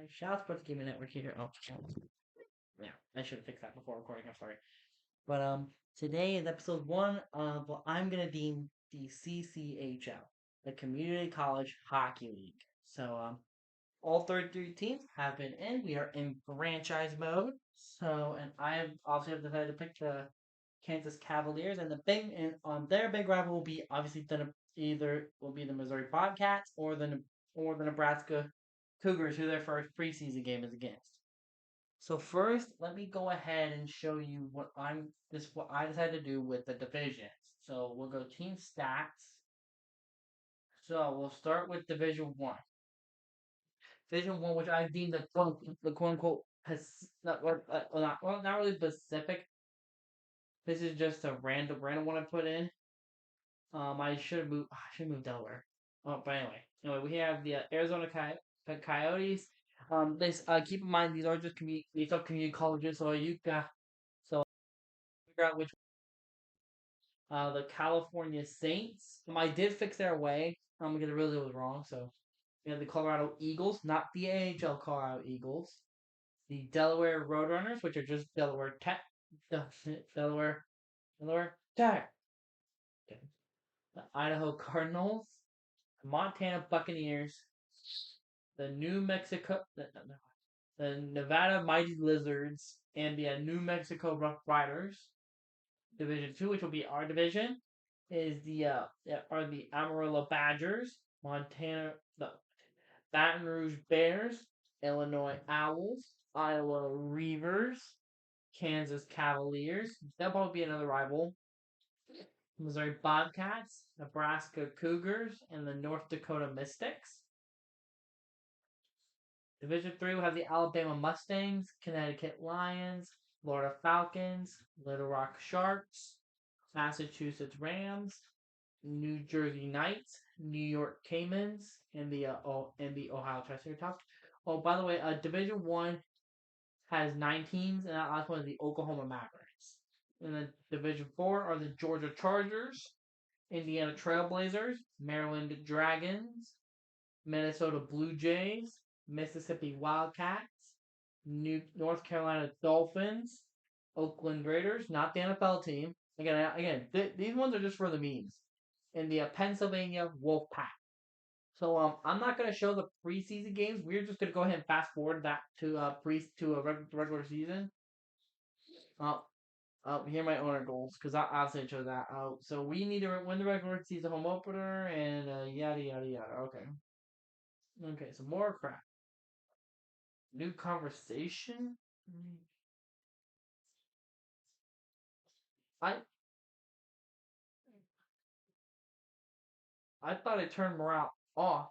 Shouts Sports Gaming Network here. Oh, yeah, I should have fixed that before recording. I'm sorry. But today is episode one of what I'm gonna deem the CCHL, the Community College Hockey League. So all 33 teams have been in. We are in franchise mode. So, and I have also have decided to pick the Kansas Cavaliers, and their big rival will be obviously either will be the Missouri Bobcats or the Nebraska Cougars, who their first preseason game is against. So first, let me go ahead and show you what I decided to do with the divisions. So we'll go team stats. So we'll start with Division One. Division One, which I deem the quote unquote not really specific. This is just a random one I put in. I should move Delaware. Oh, but anyway, we have the Arizona Coyotes. This keep in mind these are community colleges, so you got so figure out which the California Saints. I did fix their way because it really was wrong. So we have the Colorado Eagles, not the AHL Colorado Eagles. The Delaware Roadrunners, which are just Delaware Tech, Delaware Tech. Okay. The Idaho Cardinals, the Montana Buccaneers, the Nevada Mighty Lizards, and the New Mexico Rough Riders. Division Two, which will be our division, is are the Amarillo Badgers, Montana the Baton Rouge Bears, Illinois Owls, Iowa Reavers, Kansas Cavaliers. That'll probably be another rival. Missouri Bobcats, Nebraska Cougars, and the North Dakota Mystics. Division 3 will have the Alabama Mustangs, Connecticut Lions, Florida Falcons, Little Rock Sharks, Massachusetts Rams, New Jersey Knights, New York Caymans, and the Ohio Triceratops. Oh, by the way, Division 1 has 9 teams, and that last one is the Oklahoma Mavericks. And then Division 4 are the Georgia Chargers, Indiana Trailblazers, Maryland Dragons, Minnesota Blue Jays, Mississippi Wildcats, North Carolina Dolphins, Oakland Raiders, not the NFL team. These ones are just for the memes. And the Pennsylvania Wolfpack. So I'm not gonna show the preseason games. We're just gonna go ahead and fast forward that to a regular season. Uh, here are my owner goals because I'll say show that. So we need to win the regular season home opener and yada yada yada. Okay. Okay. So more crap. New conversation. I I thought I turned morale off.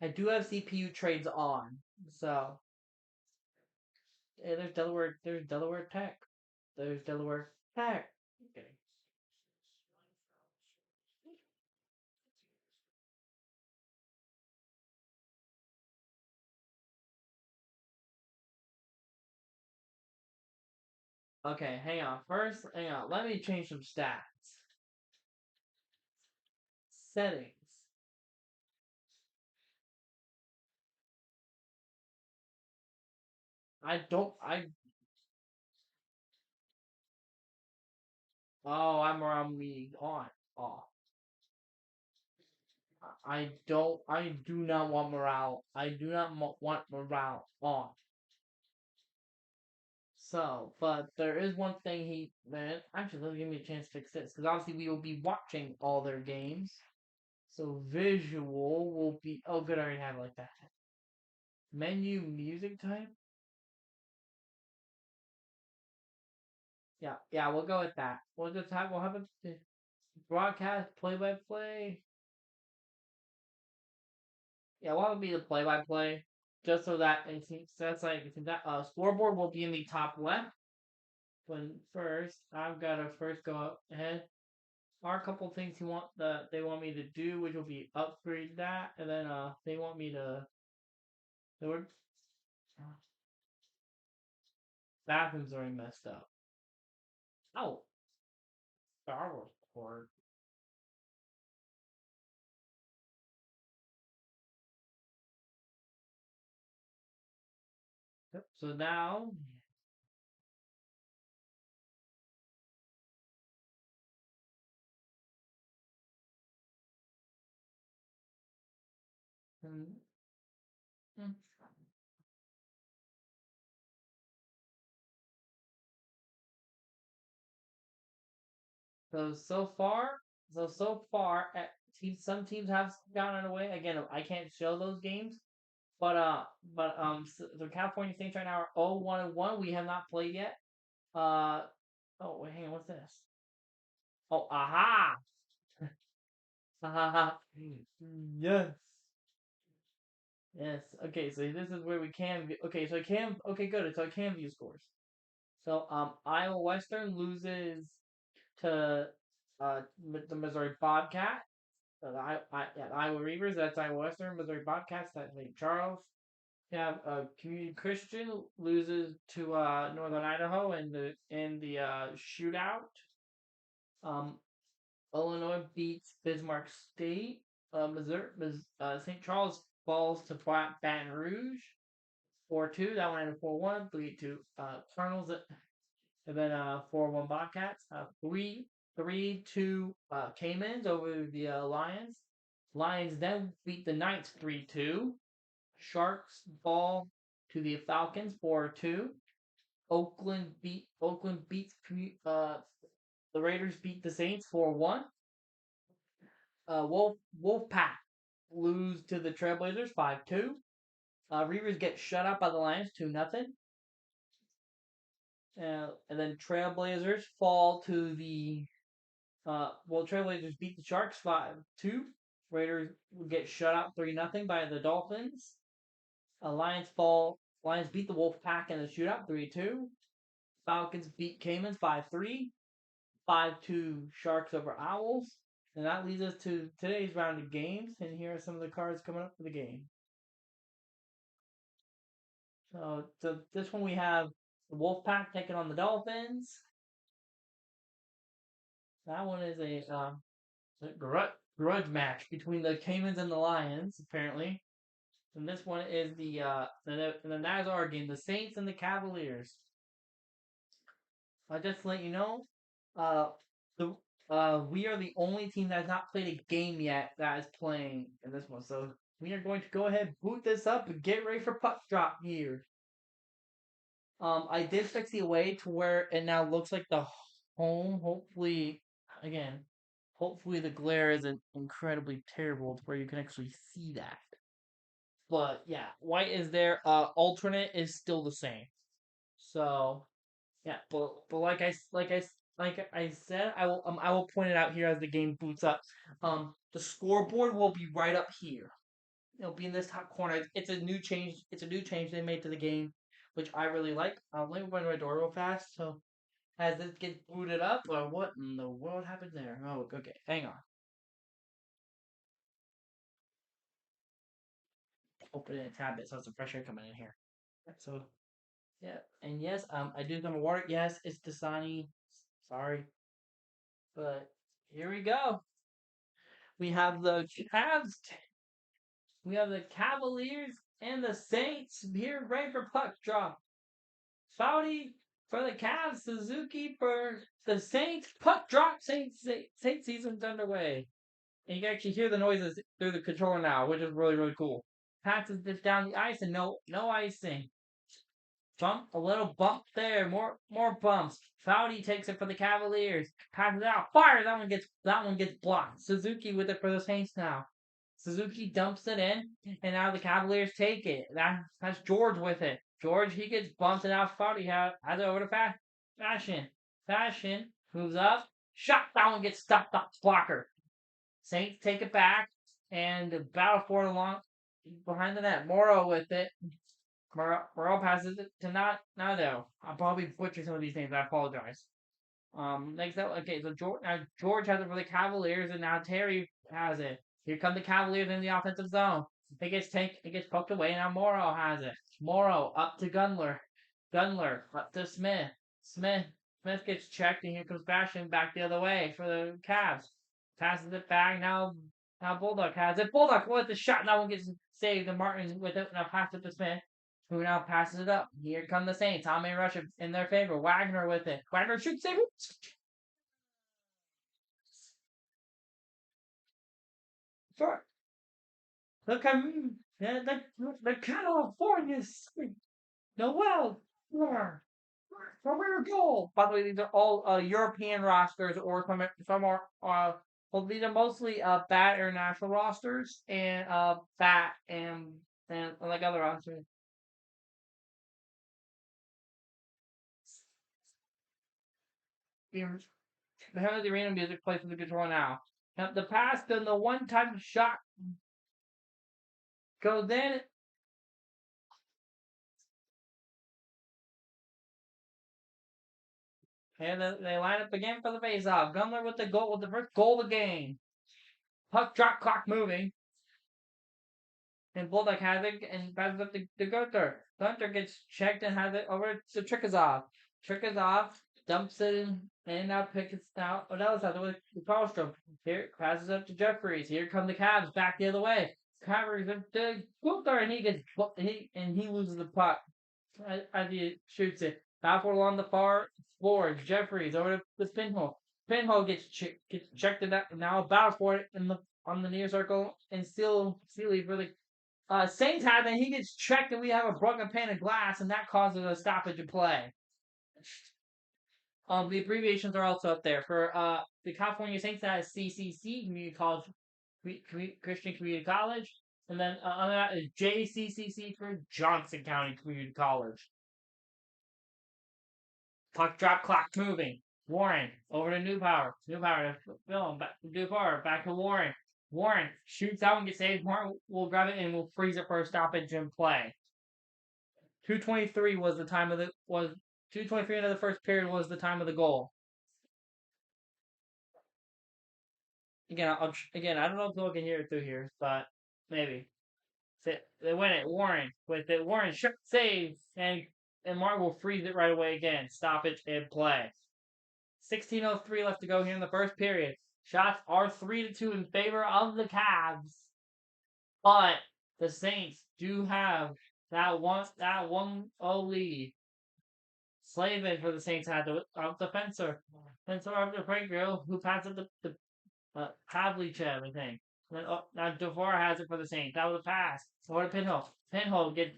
I do have CPU trades on, so there's Delaware. There's Delaware Tech. There's Delaware Tech. Okay. Okay, hang on. First, hang on. Let me change some stats. Settings. I don't. I. Oh, I'm around me on off. I don't. I do not want morale. I do not want morale on. So, but there is one thing actually, let's give me a chance to fix this because obviously we will be watching all their games. So visual will be. Oh, good, I already have it like that. Menu music type. Yeah, yeah, we'll go with that. We'll have a broadcast play by play. Yeah, what would be the play by play? Just so that that's like that scoreboard will be in the top left. When first, I've got to first go ahead. Are a couple things they want me to do, which will be upgrade that, and then they want me to the word bathrooms already messed up. Oh, Star Wars port. Yep. So now, mm, mm. So far, some teams have gotten away. Again, I can't show those games, but the California Saints right now are 0-1-1. We have not played yet. Uh, oh wait, hang on, what's this? Oh, aha! Aha! Yes, yes. Okay, so this is where we can. Okay, so I can. Okay, good. So I can view scores. So Iowa Western loses to the Missouri Bobcat. Iowa Reavers, that's Iowa Western. Missouri Bobcats, that's St. Charles. You have Community Christian loses to Northern Idaho in the shootout. Um, Illinois beats Bismarck State. Missouri, St. Charles falls to Baton Rouge 4-2. That one ended 4-1. 3-2 Colonels, and then 4-1 Bobcats. 3-2 Caymans over the Lions. Lions then beat the Knights 3-2. Sharks fall to the Falcons 4-2. Oakland beats the Raiders beat the Saints 4-1. Wolfpack lose to the Trailblazers 5-2. Reavers get shut out by the Lions 2-0. And then Trailblazers fall to the Trailblazers beat the Sharks 5-2. Raiders get shut out 3-0 by the Dolphins. Lions beat the Wolfpack in the shootout 3-2. Falcons beat Caymans 5-3. 5-2 Sharks over Owls. And that leads us to today's round of games. And here are some of the cards coming up for the game. So this one we have the Wolfpack taking on the Dolphins. That one is a grudge match between the Caymans and the Lions, apparently. And this one is the Nazar game, the Saints and the Cavaliers. Just to let you know, uh, the we are the only team that has not played a game yet that is playing in this one. So we are going to go ahead, boot this up, and get ready for puck drop here. I did fix the away to where it now looks like the home. Again, hopefully the glare isn't incredibly terrible to where you can actually see that. But yeah, white is there. Alternate is still the same. So yeah, but like I said, I will point it out here as the game boots up. The scoreboard will be right up here. It'll be in this top corner. It's a new change. It's a new change they made to the game, which I really like. Let me run my door real fast. So as this gets booted up, or what in the world happened there? Oh, okay. Hang on. Open it a tab it so it's some fresh air coming in here. So yeah, and yes, I do some water. Yes, it's Dasani. Sorry, but here we go. We have the Cavs. We have the Cavaliers and the Saints here ready for puck drop. Foudy for the Cavs, Suzuki for the Saints. Puck drop. Saints season's underway. And you can actually hear the noises through the controller now, which is really, really cool. Passes this down the ice and no icing. A little bump there, more bumps. Foudy takes it for the Cavaliers. Passes it out, fire. That one gets blocked. Suzuki with it for the Saints now. Suzuki dumps it in, and now the Cavaliers take it. That's George with it. George, he gets bumped, and now Foudy has it over to Fashion. Fashion moves up, shot. That one gets stuck up blocker. Saints take it back, and battle for it along behind the net. Morrow with it. Morrow passes it to Nado. I'll probably butcher some of these names. I apologize. Next up, okay, so George has it for the Cavaliers, and now Terry has it. Here come the Cavaliers in the offensive zone. It gets poked away. Now Morrow has it. Morrow up to Gunler. Gunler up to Smith. Smith gets checked, and here comes Bastion back the other way for the Cavs. Passes it back. Now Bulldog has it. Bulldog with the shot. That one gets saved. And Martin's with it. Now pass it to Smith. who now passes it up. Here come the Saints. How many rush in their favor? Wagner with it. Wagner shoots it. Sure. Look at the Californians. Noel. Career goal. By the way, these are all European rosters, or some are well, these are mostly bad international rosters and fat and like other rosters. The Hell of the Arena music plays for the guitar now. Now the pass, then the one-time shot goes in. And they line up again for the face-off. Gumler with the goal, with the first goal of the game. Puck drop, clock moving. And Bulldog has it and passes up to Gunther. Gunther gets checked and has it over to Trikozov. Trikozov dumps it in and now picks it out. Odellis has it with Karlstrom. Here passes up to Jeffries. Here come the Cavs back the other way. Cavs up to Gunther and he loses the puck as he shoots it. Baffled along the far floor. Jeffries over to the pinhole. Pinhole gets checked and now battle for it on the near circle and still Sealy for the Saints have it, he gets checked, and we have a broken pane of glass, and that causes a stoppage of play. The abbreviations are also up there. For the California Saints, that is CCC, Community College, Christian Community College. And then under that is JCCC for Johnson County Community College. Puck drop, clock moving. Warren over to Newpower. Newpower to Phil. Back to Newpower. Back to Warren. Warren shoots out and gets saved. Warren will grab it and will freeze it for a stoppage in play. 2:23 was the time of the 2:23 into the first period was the time of the goal. Again, I don't know if people can hear it through here, but maybe. They win it. Warren with it. Warren shot save and Martin will freeze it right away again. Stoppage in play. 16:03 left to go here in the first period. Shots are 3-2 in favor of the Cavs, but the Saints do have that 1-0 lead. Slavin for the Saints had the fencer of the break girl who passed it to Pavlichev, I think. Now Devar has it for the Saints. That was a pass. Over to Pinhole. Pinhole gets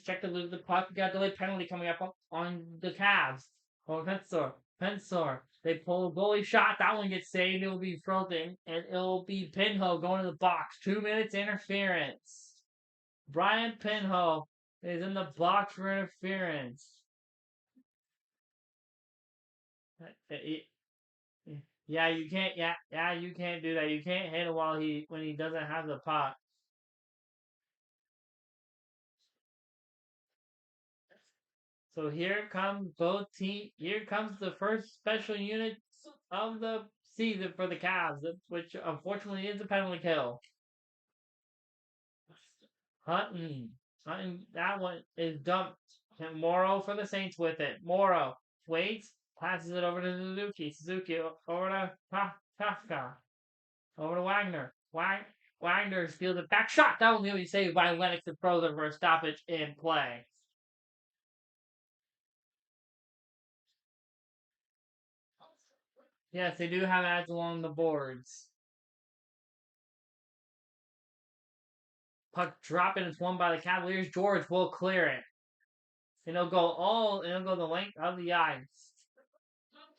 checked to lose the puck. We got a delayed penalty coming up on the Cavs. Or Pensor. They pull a goalie shot. That one gets saved. It will be frozen. And it'll be Pinhole going to the box. 2 minutes interference. Brian Pinhole is in the box for interference. Yeah, you can't. Yeah, you can't do that. You can't hit it when he doesn't have the puck. So here comes both teams. Here comes the first special unit of the season for the Cavs, which unfortunately is a penalty kill. Hutton, that one is dumped. And Morrow for the Saints with it. Morrow waits, passes it over to Suzuki. Suzuki over to Kafka. Over to Wagner. Wagner steals it back. Shot. That was going to be saved by Lennox and Frozen for a stoppage in play. Yes, they do have ads along the boards. Puck dropping. It's won by the Cavaliers. George will clear it. And it'll go the length of the ice.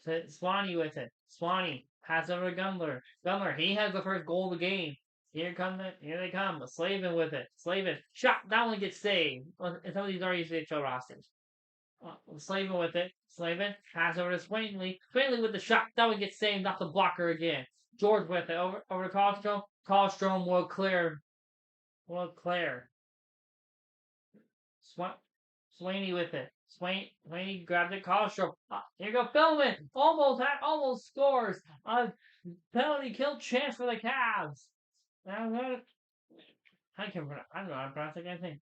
So Swanee with it. Swanee pass over to Gundler. Gundler, he has the first goal of the game. Here they come. Slavin with it. Slavin shot. That one gets saved. Some of these are CCHL rosters. Slavin with it. Slavin pass over to Swainley. Swainley with the shot. That one gets saved. Not the blocker again. George with it. Over to Karlstrom. Karlstrom will clear. Swaney with it. Swaney grabbed it. Karlstrom. Here you go. Philman. Almost scores. Penalty kill chance for the Cavs. I don't know how to pronounce it. I think.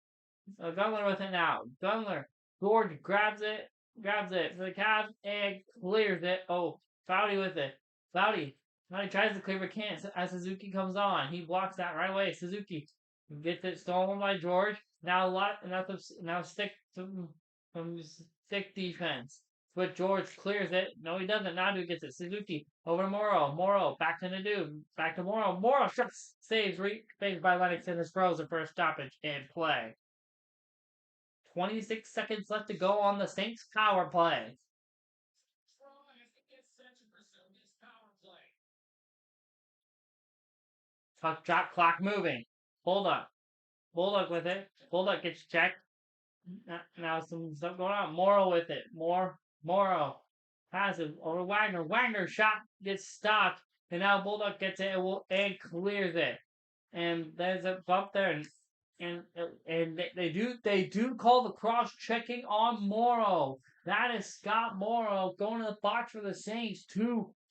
Gunler with it now. Gunler. George grabs it for the Cavs and clears it. Oh, Foudy with it. Foudy tries to clear but can't as Suzuki comes on. He blocks that right away. Suzuki Gets it stolen by George. Now stick from stick defense. But George clears it. No, he doesn't. Nadu gets it. Suzuki over to Morrow. Morrow back to Nadu. Back to Morrow. Morrow shuts saves saved by Lennox and is frozen for a stoppage in play. 26 seconds left to go on the Saints power play. Shot clock moving. Bulldog. Bulldog with it. Bulldog gets checked. Now some stuff going on. Morrow with it. Morrow. Passive over Wagner. Wagner shot gets stopped. And now Bulldog gets it and clears it. And there's a bump there. And they do call the cross checking on Morrow. That is Scott Morrow going to the box for the Saints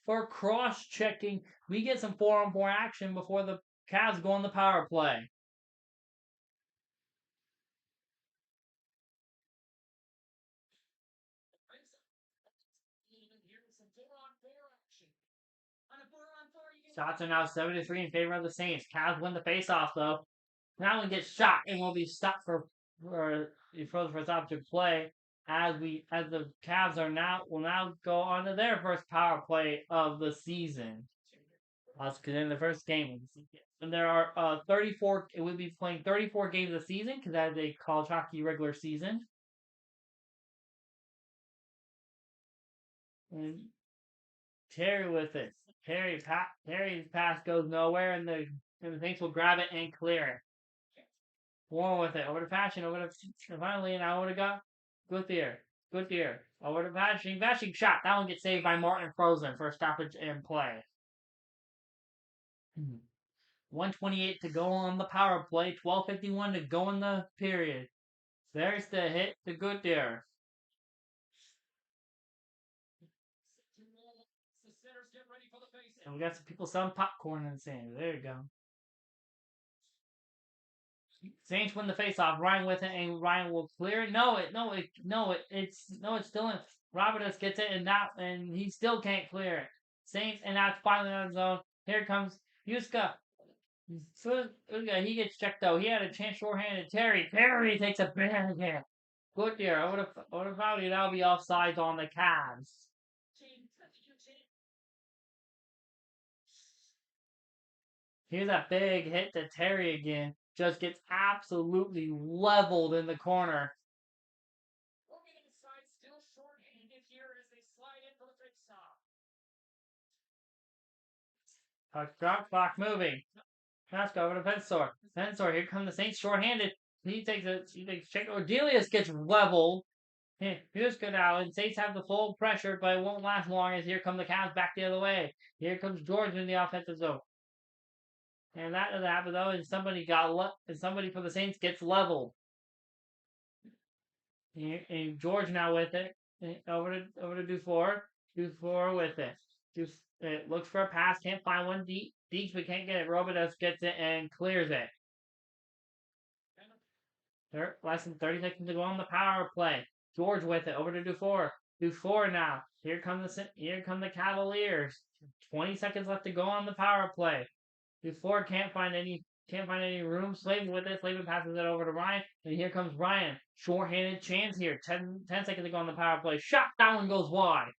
for cross checking. We get some 4-on-4 action before the Cavs go on the power play. Shots are now 7-3 in favor of the Saints. Cavs win the faceoff though. Now one gets shot and will be stopped for frozen for a stop to play as the Cavs will now go on to their first power play of the season. That's in the first game of the season. And there are 34. It would be playing 34 games of the season because that is a college hockey regular season. And Terry with it. Terry's pass goes nowhere, and the Saints will grab it and clear it. Warren with it over to Fashion, over to finally, and now over to Goodyear. Over to Fashion shot. That one gets saved by Martin Frozen for a stoppage in play. 1:28 to go on the power play. 12:51 to go in the period. There's the hit to Goodyear. And we got some people selling popcorn in the sand. There you go. Saints win the faceoff. Ryan with it, and Ryan will clear it. It's still in. Robertus gets it, and he still can't clear it. Saints, and that's finally out of zone. Here comes Yuska. He gets checked though. He had a chance short-handed. Terry takes a bad hit. Goodyear, I would have found it. That'll be offsides on the Cavs. Here's a big hit to Terry again. Just gets absolutely leveled in the corner. Still short-handed here as they slide in for the face-off. Clock moving. Let's go over to Fensor. Here come the Saints short-handed. He takes check. Ordelius gets leveled. Here's good now, and Saints have the full pressure, but it won't last long as here come the Cavs back the other way. Here comes George in the offensive zone. And that doesn't happen though, and somebody for the Saints gets leveled. And George now with it. Over to Dufour. Dufour with it. Looks for a pass, can't find one deep, but can't get it. Robidas gets it and clears it. Less than 30 seconds to go on the power play. George with it over to Dufour. Dufour now. Here come the Cavaliers. 20 seconds left to go on the power play. Dufour can't find any room. Slavin with it. Slavin passes it over to Ryan, and here comes Ryan. Short-handed chance here. 10 seconds to go on the power play. Shot. That one goes wide.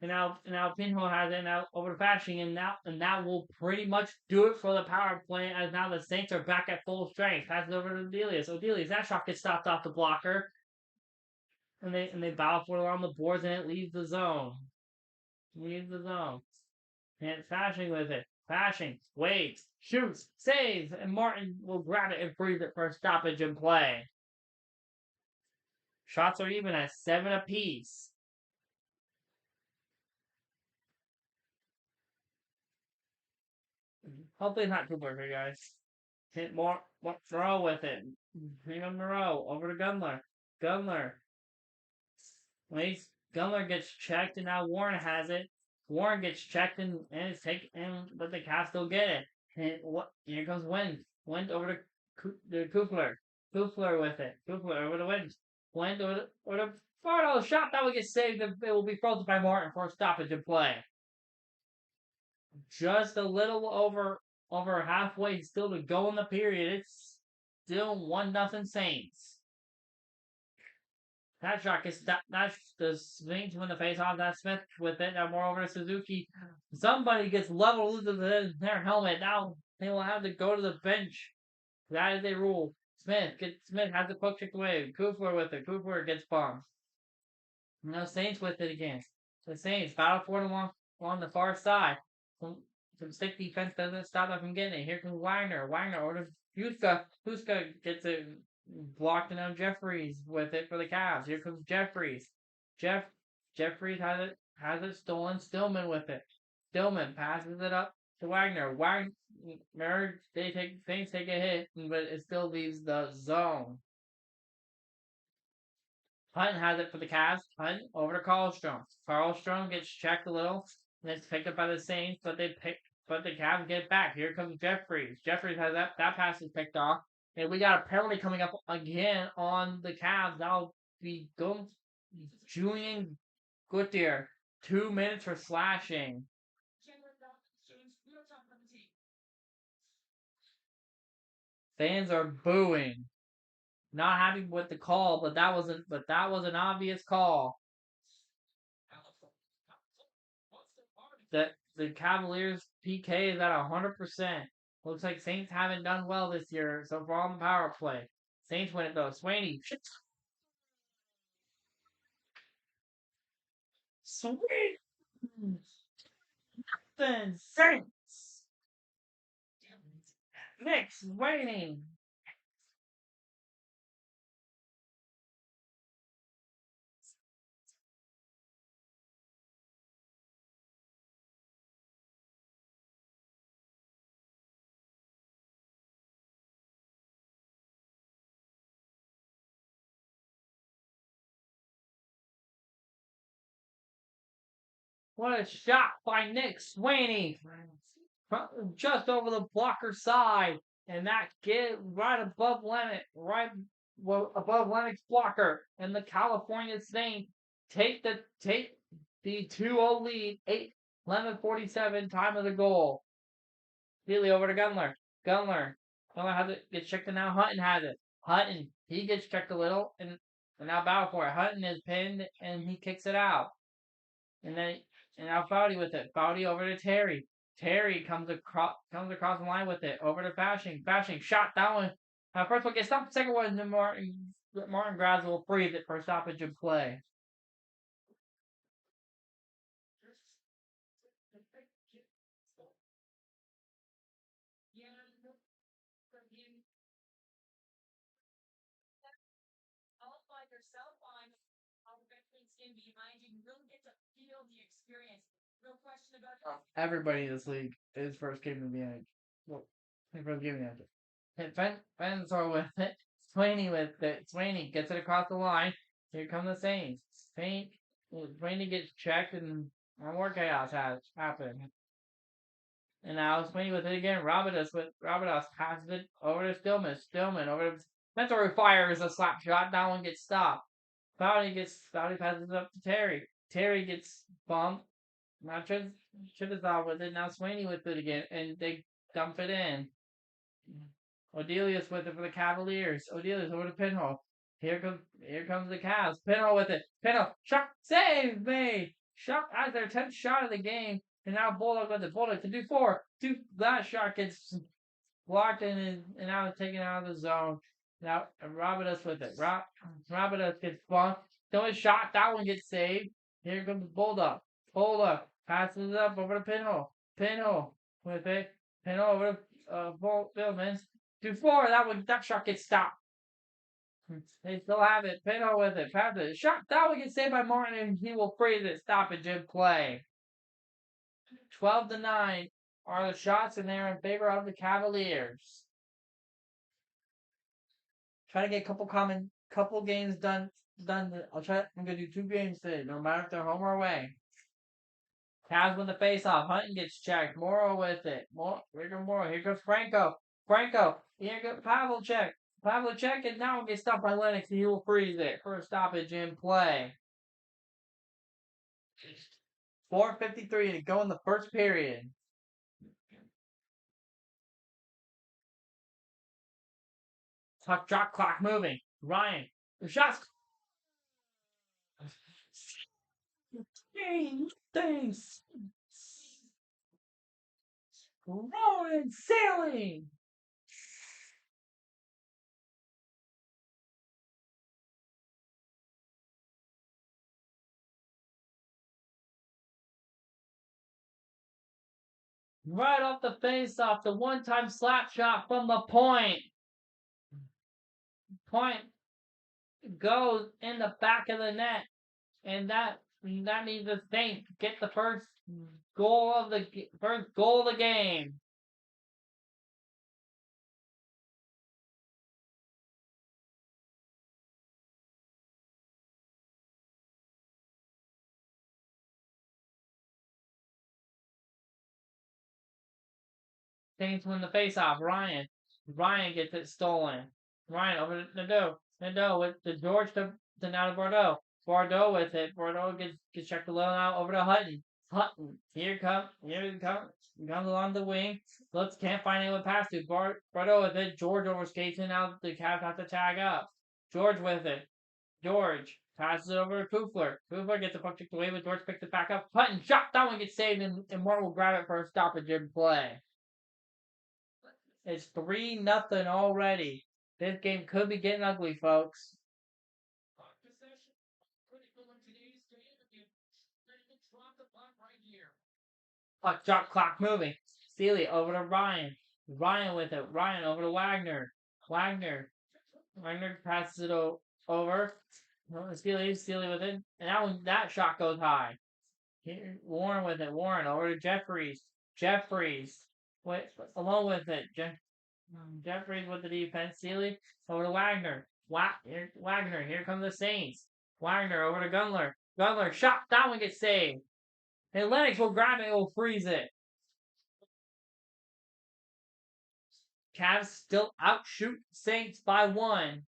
And now Pinho has it now over to Fashion, and that will pretty much do it for the power play as now the Saints are back at full strength. Passes over to Odelius. That shot gets stopped off the blocker. And they bow for it on the boards, and it leaves the zone. And it's Fashion with it. Fashion waits, shoots, saves, and Martin will grab it and freeze it for a stoppage in play. Shots are even at 7 apiece. Hopefully it's not too bad for you guys. Hit more Moreau with it. Freeman Moreau over to Gunler. Gunler gets checked, and now Warren has it. Warren gets checked but the Cavs still get it. And here comes Wind. Wind over to Kufler. Kufler with it. Kufler over to Wind. Wind over to Fardo. Shot that will get saved. It will be frozen by Martin for a stoppage in play. Just a little over halfway still to go in the period. Still 1-0 Saints. That shot gets that's the swing to win the face off. That Smith with it. Now more over to Suzuki. Somebody gets leveled into their helmet. Now they will have to go to the bench. That is a rule. Smith has the puck kicked away. Kufler with it. Kufler gets bombed. Now Saints with it again. The Saints battle for it along the far side. Some stick defense doesn't stop them from getting it. Here comes Wagner. Wagner orders Huska. Huska gets it blocked, and now Jeffries with it for the Cavs. Here comes Jeffries. Jeffries has it stolen. Stillman with it. Stillman passes it up to Wagner. Wagner things take a hit, but it still leaves the zone. Hutton has it for the Cavs. Hutton over to Karlstrom. Karlstrom gets checked a little, and it's picked up by the Saints, but the Cavs get it back. Here comes Jeffries. Jeffries has that pass is picked off. And we got a penalty coming up again on the Cavs. That'll be Julian Goodyear. 2 minutes for slashing. Fans are booing. Not happy with the call, but that was an obvious call. The Cavaliers PK is at 100%. Looks like Saints haven't done well this year so far on the power play. Saints win it though. Swaney. Sweet. Then Saints. Nick Swaney. What a shot by Nick Swaney. Just over the blocker side. And that get right above Lennox blocker. And the California Saints take the 2-0 lead. 11:47 time of the goal. Nearly over to Gunler. Gunler has it. Gets checked, and now Hutton has it. Hutton, he gets checked a little, and now battle for it. Hutton is pinned, and he kicks it out. And now Foudy with it. Foudy over to Terry. Terry comes across the line with it. Over to Bashing. Bashing shot that one. First one gets stopped. Second one, Martin Graz will freeze it for stoppage and play. Everybody in this league is first game of the end. Well, first game of the end. Fensor with it. Swaney with it. Swaney gets it across the line. Here come the Saints. Swaney gets checked, and more chaos has happened. And now Swaney with it again. Robidas passes it over to Stillman. Stillman over to Fensor fires a slap shot. That one gets stopped. Foudy passes it up to Terry. Terry gets bumped. Now Chittisaw with it. Now Swaney with it again, and they dump it in. Odelius with it for the Cavaliers. Odelius over to Pinhole. Here comes the Cavs. Pinhole with it. Pinhole shot save made. Shot as their 10th shot of the game, and now Bulldog with it. Bulldog to do 4. That shot gets blocked and now it's taken out of the zone. Now Robidas with it. Robidas gets bumped. So his shot, that one gets saved. Here comes Bulldog. Bulldog passes it up over to Pinhole. Pinhole with it. Pinhole over to Billmans. 2-4. That shot gets stopped. They still have it. Pinhole with it. Passes it. Shot. That one gets saved by Martin, and he will freeze it. Stoppage in play. 12-9 are the shots, and they're in favor of the Cavaliers. Try to get a couple games done. I'm gonna do 2 games today, no matter if they're home or away. Cavs win the face-off. Hutton gets checked. Morrow with it. Here comes Franco. Here goes Pavlicek. And now gets stopped by Lennox. He will freeze it for a stoppage in play. 4:53 to go in the first period. Puck drop, clock moving. Ryan, shots. Things. Rolling, sailing. Right off the face-off, the one-time slap shot from the point. Point goes in the back of the net, and that means the Saints get the first goal of the game. Saints win the face-off. Ryan gets it stolen. Ryan over to Nadeau with the George to now to Bordeaux. Bordeaux with it. Bordeaux gets checked low now over to Hutton. Hutton. Here he comes along the wing. Can't find anyone to pass to. Bordeaux with it. George overskates and now the Cavs have to tag up. George with it. George passes it over to Kufler. Kufler gets the puck kicked away, but George picks it back up. Hutton shot. That one gets saved, and Martin will grab it for a stoppage in play. It's 3-0 already. This game could be getting ugly, folks. Puck drop, clock moving. Sealy over to Ryan. Ryan with it. Ryan over to Wagner. Wagner passes it over. Sealy with it. And that shot goes high. Warren with it. Warren over to Jeffries. Jeffries along with it. Jeffries with the defense. Sealy over to Wagner. Wagner. Here come the Saints. Wagner over to Gunler. Gunler shot. That one gets saved. And Lennox will grab it. Will freeze it. Cavs still outshoot Saints by 1.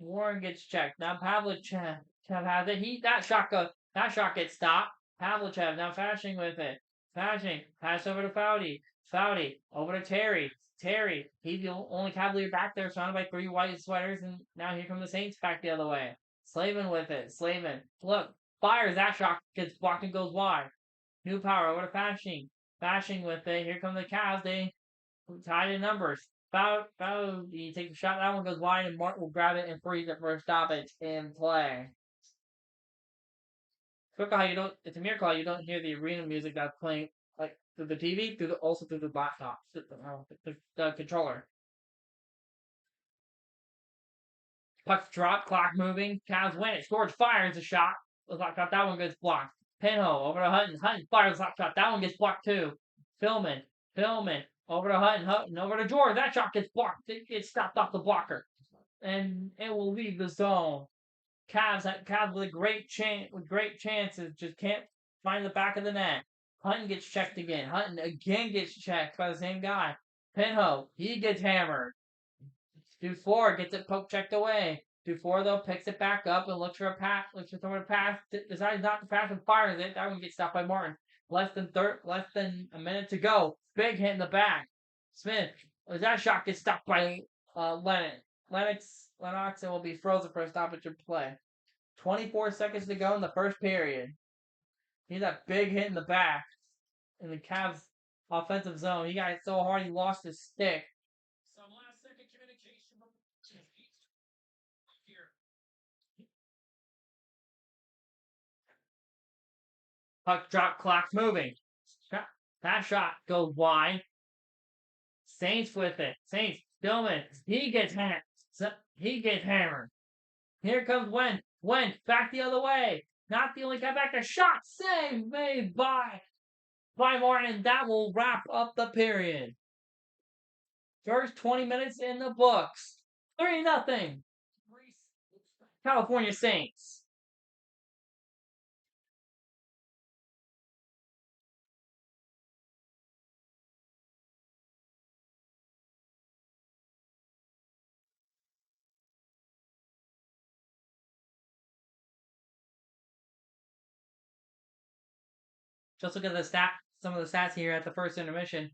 Warren gets checked. Now Pavlichev has it. That shot gets stopped. Pavlichev now Fashing with it. Fashing. Pass over to Foudy. Foudy. Over to Terry. Terry. He's the only Cavalier back there surrounded by 3 white sweaters. And now here come the Saints back the other way. Slavin with it. Slavin. Look. Fires. That shot gets blocked and goes wide. New power over to Fashing. Fashing with it. Here come the Cavs. They tied in numbers. Foul, he takes a shot. That one goes wide, and Martin will grab it and freeze it for a stoppage in play. It's a miracle how you don't hear the arena music that's playing like through the TV, also through the laptop, the controller. Puck drop, clock moving. Cavs win it. George fires a shot. That one gets blocked. Pinho over to Hutton. Hutton fires a shot. That one gets blocked too. Philman. Over to Hutton, over to George. That shot gets blocked. It gets stopped off the blocker. And it will leave the zone. Cavs with great chances just can't find the back of the net. Hutton gets checked again. Hutton again gets checked by the same guy. Pinho, he gets hammered. Dufour gets it poke checked away. Dufour though picks it back up and looks for someone to pass. Decides not to pass and fires it. That one gets stopped by Martin. Less than a minute to go. Big hit in the back. Smith. That shot gets stopped by Lennox and will be frozen for a stoppage of play. 24 seconds to go in the first period. He's that big hit in the back in the Cavs offensive zone. He got it so hard he lost his stick. Some last second communication from here. Puck drop, clock moving. That shot goes wide. Saints with it. Saints. Stillman. He gets hammered. Here comes Wen. Wen back the other way. Not the only guy back there. Shot save made by Martin. That will wrap up the period. First 20 minutes in the books. 3-0. California Saints. Just look at some of the stats here at the first intermission.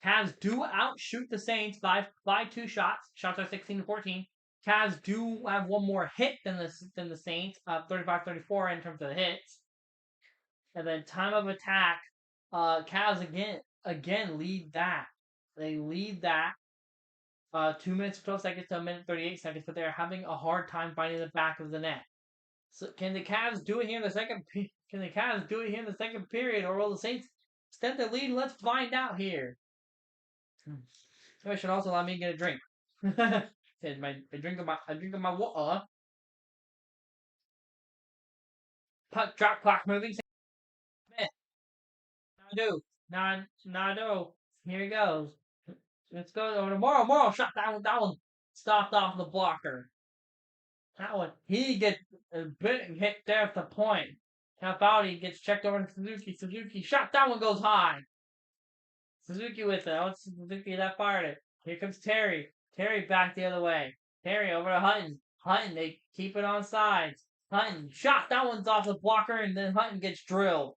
Cavs do outshoot the Saints by 2 shots. Shots are 16-14. Cavs do have one more hit than the Saints, 35-34 in terms of the hits. And then time of attack, Cavs again lead that. They lead that 2 minutes 12 seconds to a minute 38 seconds, but they're having a hard time finding the back of the net. So can the Cavs do it here in the second? Can the Cavs do it here in the second period, or will the Saints extend the lead? Let's find out here. I should also allow me to get a drink. I drink of my water. Puck drop clock moving. Nado. Here he goes. Let's go over to Morrow. Shot that one stopped off the blocker. That one, he gets a bit hit there at the point. Capaldi gets checked over to Suzuki. Suzuki shot, that one goes high. Suzuki with it. Oh, Suzuki that fired it. Here comes Terry. Terry back the other way. Terry over to Hutton. Hutton, they keep it on sides. Hutton shot, that one's off the blocker, and then Hutton gets drilled.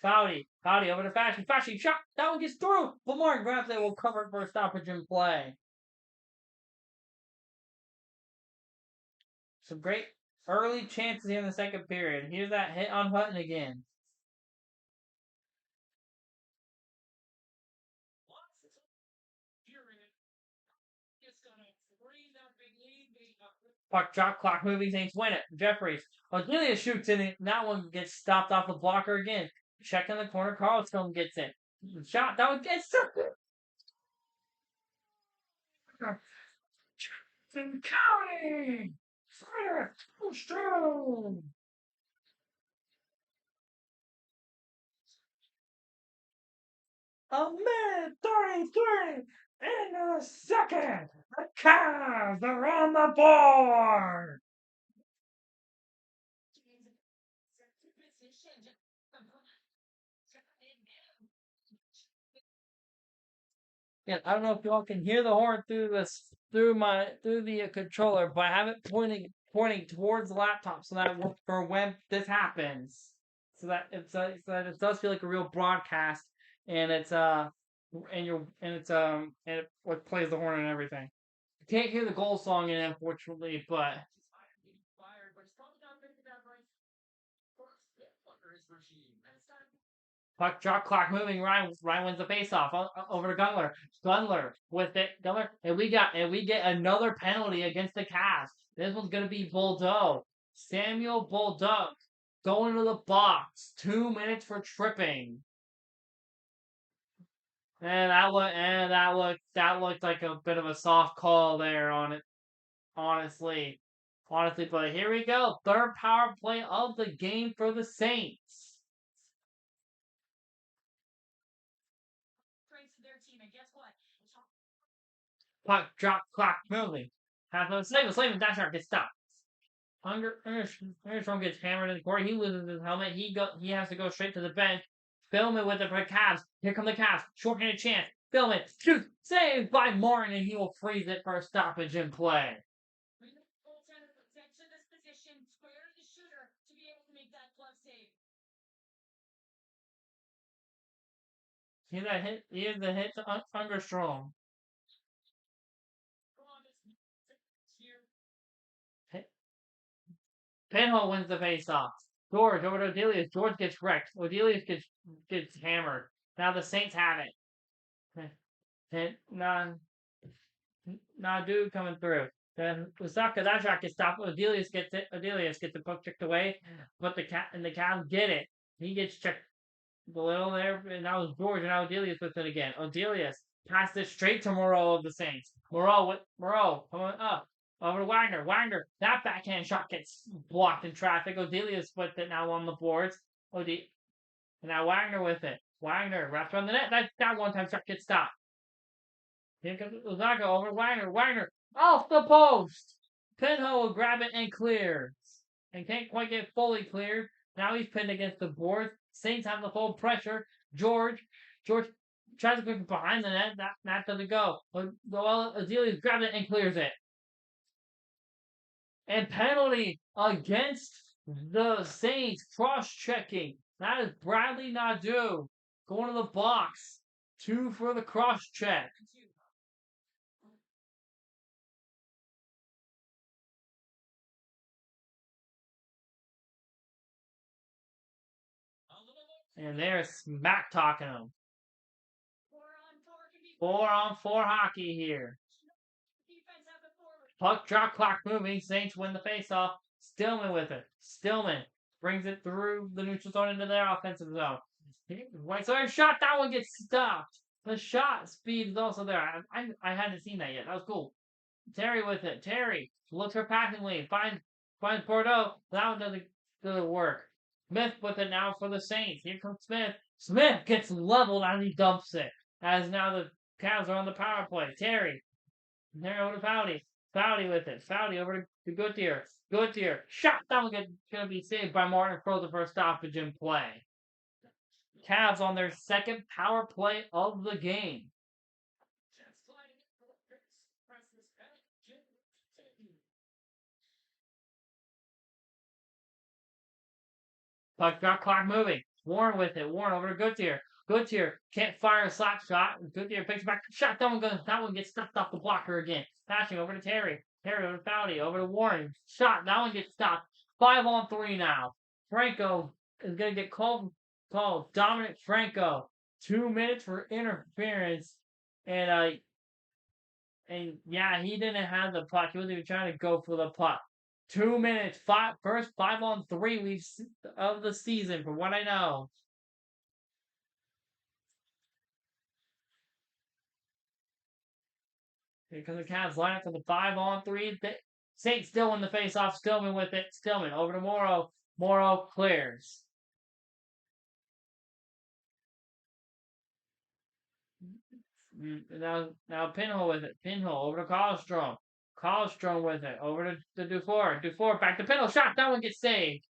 Foudy over to Fashion. Fashion shot, that one gets through. But Martin grabs it, will cover it for a stoppage in play. Some great early chances here in the second period. Here's that hit on Hutton again. Puck drop clock moving, Saints win it. Jeffries. Julius shoots in it. That one gets stopped off the blocker again. Check in the corner. Carlstone gets it. Shot. That one gets it. Jackson County. Fire. Strong. A minute 33 in a second. The Cavs are on the board. Yeah, I don't know if y'all can hear the horn through the controller, but I have it pointing towards the laptop so that for when this happens, so that it does feel like a real broadcast, and it plays the horn and everything. You can't hear the goal song in it, unfortunately, but. Puck drop clock moving. Ryan wins the faceoff over to Gunler. Gunler with it. Gunler, and we get another penalty against the Cavs. This one's gonna be Boldeau. Samuel Boldeau going to the box. 2 minutes for tripping. And that looked like a bit of a soft call there on it. Honestly, but here we go. Third power play of the game for the Saints. Puck drop clock moving. Slavin dash arc gets stopped. Understrong gets hammered in the court. He loses his helmet. He has to go straight to the bench. Film it with the Cavs. Here come the Cavs. Short-handed chance. Film it. Shoot. Saved by Martin, and he will freeze it for a stoppage in play. Here's that hit. Here's the hit to Understrong. Pinhole wins the faceoff. George over to Odelius. George gets wrecked. Odelius gets hammered. Now the Saints have it. And Nadu coming through. Then Lusaka, that shot gets stopped. Odelius gets it. Odelius gets the puck checked away, but the Cavs get it. He gets checked below there, and that was George, and now Odelius with it again. Odelius passed it straight to Moreau of the Saints. Moreau coming up. Over to Wagner. Wagner, that backhand shot gets blocked in traffic. Odelius with it now on the boards. And now Wagner with it. Wagner wraps around the net. That one-time shot gets stopped. Here comes Lusaka over to Wagner. Wagner off the post. Pinho will grab it and clears. And can't quite get fully cleared. Now he's pinned against the board. Saints have the full pressure. George tries to put it behind the net. That doesn't go. Well, Azelius grabs it and clears it. And penalty against the Saints. Cross-checking. That is Bradley Nadeau going to the box. 2 for the cross check. And they're smack talking him. 4-on-4 hockey here. Puck drop clock moving. Saints win the faceoff. Stillman with it. Stillman brings it through the neutral zone into their offensive zone. Right side shot. That one gets stopped. The shot speed is also there. I hadn't seen that yet. That was cool. Terry with it. Terry looks for passing lane. Finds Bordeaux. That one doesn't work. Smith with it now for the Saints. Here comes Smith. Smith gets leveled and he dumps it. As now the Cavs are on the power play. Terry over to Foudy. Foudy with it. Foudy over to Goodyear. Goodyear. Shot. That one gonna be saved by Martin Frozen for a stoppage in play. Cavs on their second power play of the game. Puck drop clock moving. Warren with it. Warren over to Goodyear. Goodyear can't fire a slap shot. Goodyear picks back. Shot. That one gets stuffed off the blocker again. Passing over to Terry. Terry over to Foudy. Over to Warren. Shot. That one gets stopped. 5-on-3 now. Franco is going to get called. Dominic Franco. 2 minutes for interference. And yeah, he didn't have the puck. He wasn't even trying to go for the puck. 2 minutes. First 5-on-3 of the season, from what I know. Because the Cavs line up for the 5-on-3. Saints still in the face-off. Stillman with it. Stillman over to Morrow. Morrow clears. Now Pinhole with it. Pinhole over to Karlstrom. Karlstrom with it. Over to Dufour. Dufour back to Pinhole. Shot. That one gets saved.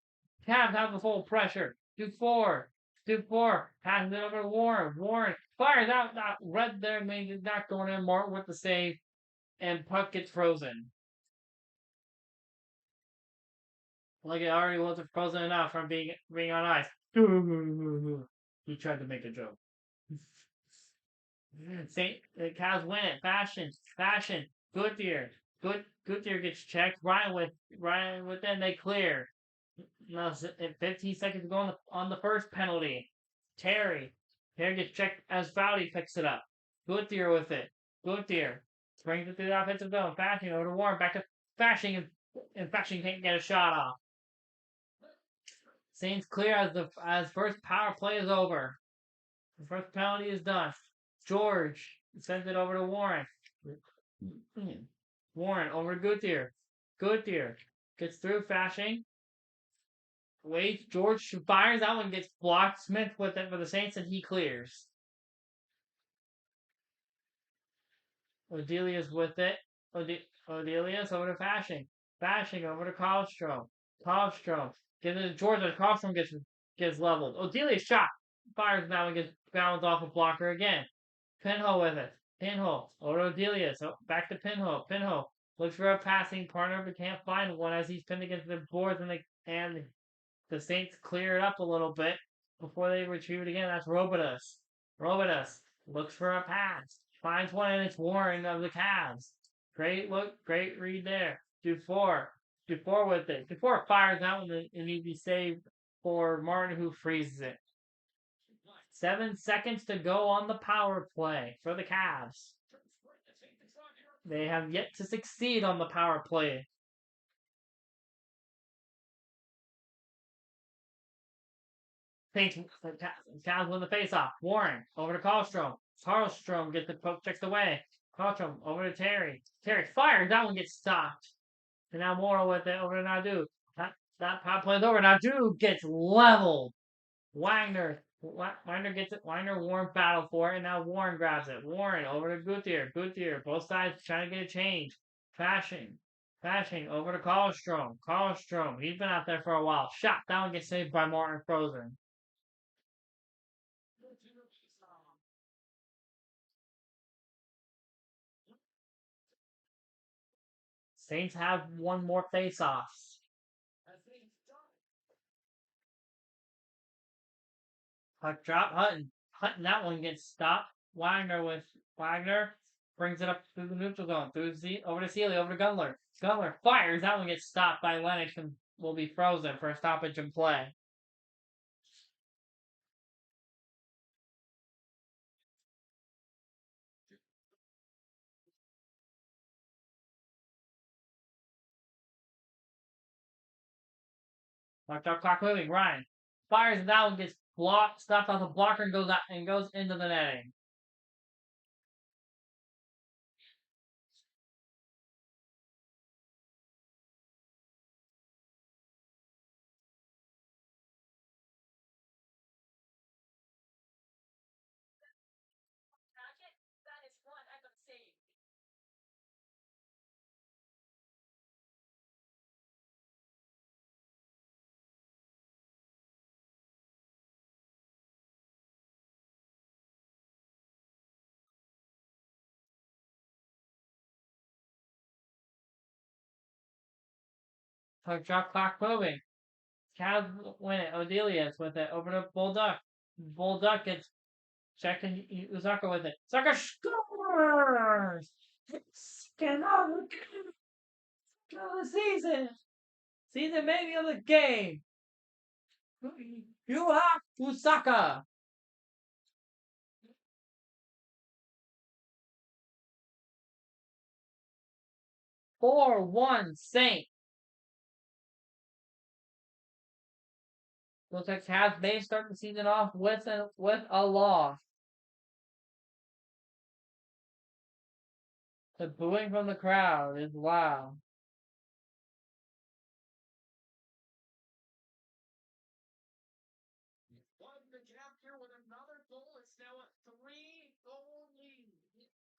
Cavs have the full pressure. Dufour passes it over to Warren. Warren fires out. That red there maybe not going in. Martin with the save. And puck gets frozen. Like it already wasn't frozen enough from being on ice. He tried to make a joke. The Cavs win it. Fashion. Goodyear gets checked. Ryan with them. They clear. Now 15 seconds to go on the first penalty. Terry gets checked as Foudy picks it up. Goodyear with it. Goodyear brings it through the offensive zone. Fashion over to Warren. Back to Fashion, and Fashion can't get a shot off. Saints clear as first power play is over. The first penalty is done. George sends it over to Warren. Warren over to Goodyear. Goodyear gets through Fashion. Waits. George fires. That one gets blocked. Smith with it for the Saints, and he clears. Odelius with it. Odelius over to Fashion. Fashion over to Karlstrom. Karlstrom gives it to George, and Karlstrom gets leveled. Odelius shot. Fires now and gets bounced off a blocker again. Pinhole with it. Pinhole over to Odelius. Back to Pinhole. Pinhole looks for a passing partner but can't find one as he's pinned against the boards, and the Saints clear it up a little bit before they retrieve it again. That's Robidas. Robidas looks for a pass. Finds one, and it's Warren of the Cavs. Great look. Great read there. Dufour with it. Dufour fires out and he'd be saved for Martin, who freezes it. 7 seconds to go on the power play for the Cavs. They have yet to succeed on the power play. Cavs win the faceoff. Warren over to Karlstrom. Karlstrom gets the poke checked away. Karlstrom over to Terry. Terry fires. That one gets stopped. And now Morrow with it over to Nadeau. That power play is over. Nadeau gets leveled. Wagner gets it. Warren battle for it, and now Warren grabs it. Warren over to Goodyear. Goodyear, both sides trying to get a change. Fashion over to Karlstrom. Karlstrom, he's been out there for a while. Shot. That one gets saved by Martin Frozen. Saints have one more face-offs. Puck drop. Hutton, that one gets stopped. Wagner brings it up through the neutral zone, over to Sealy, over to Gunler. Gunler fires. That one gets stopped by Lennox and will be frozen for a stoppage in play. Puck drop, clock moving. Ryan fires, and that one gets blocked, stopped off the blocker, and goes into the netting. Puck drop, clock moving. Cavs win it. Odelius with it over to Bulldog. Bulldog gets checking Uzaka with it. Uzaka scores! Second of the season! Season maybe of the game! Yuha Uzaka! 4-1 Saint. Looks like Cavs may start the season off with a loss. The booing from the crowd is loud. Won the gap here with another goal. It's now a 3-goal lead.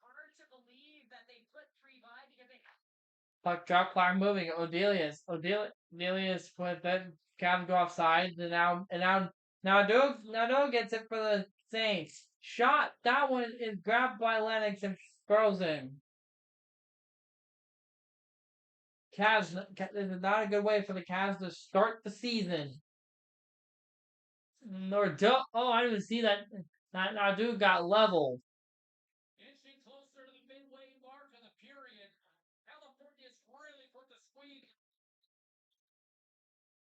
Hard to believe that they put 3 by because they. Puck drop, clock moving. Odelius with the Cavs go offside. Now gets it for the Saints. Shot. That one is grabbed by Lennox and frozen. Cavs. This is not a good way for the Cavs to start the season. I didn't even see that. Nadu got leveled. Inching closer to the midway mark of the period. California's really put the squeeze.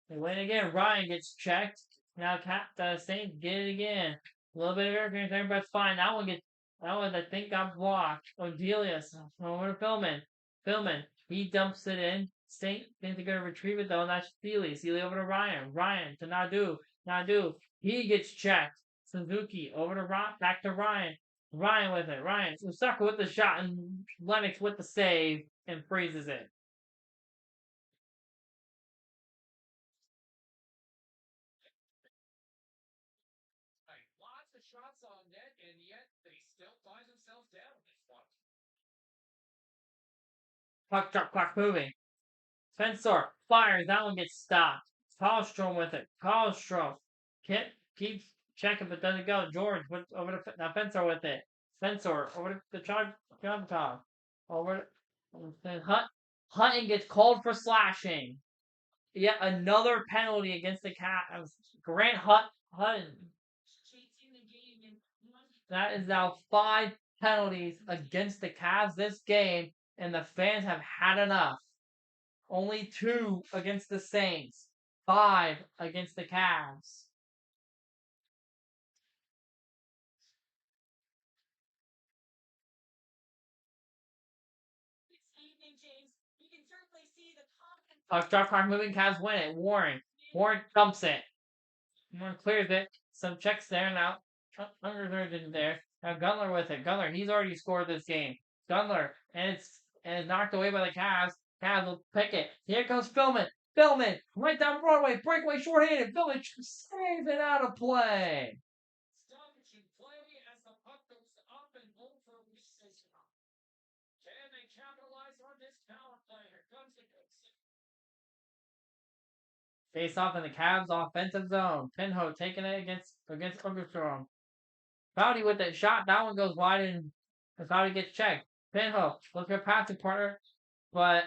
They win again. Ryan gets checked. Now the Saints get it again. A little bit of air time, but it's fine. That one I think got blocked. Odelius over to Philman. He dumps it in. Saint thinks they're gonna retrieve it though, and that's Sealy. Sealy over to Ryan. Ryan to Nadu. He gets checked. Suzuki over to back to Ryan. Ryan with it. Ryan Usaka with the shot, and Lennox with the save and freezes it. Lots of shots on net, and yet they still find themselves down this one. Puck drop, clock moving. Fensor fires. That one gets stopped. Karlstrom with it. Karlstrom keeps checking but doesn't go. George over to Fensor with it. Fensor over to the Charbkov. Over to Hutton gets called for slashing. Yet another penalty against the Cavs. Grant Hutton. That is now 5 penalties against the Cavs this game, and the fans have had enough. Only 2 against the Saints. 5 against the Cavs. Puck drop, clock moving. Cavs win it. Warren dumps it. Warren clears it. Some checks there now. Underthird there. Now Gunler with it. Gunler, he's already scored this game. Gunler, and it's knocked away by the Cavs. Cavs will pick it. Here comes Philman. Right down Broadway. Breakaway shorthanded. Philman saves it out of play. Stoppage in play as the puck goes up and over. Can they capitalize on this power play? Here comes the face off in the Cavs offensive zone. Pinho taking it against Orchestron. Foudy with that shot. That one goes wide and Foudy gets checked. Pinho looks for a passing partner, but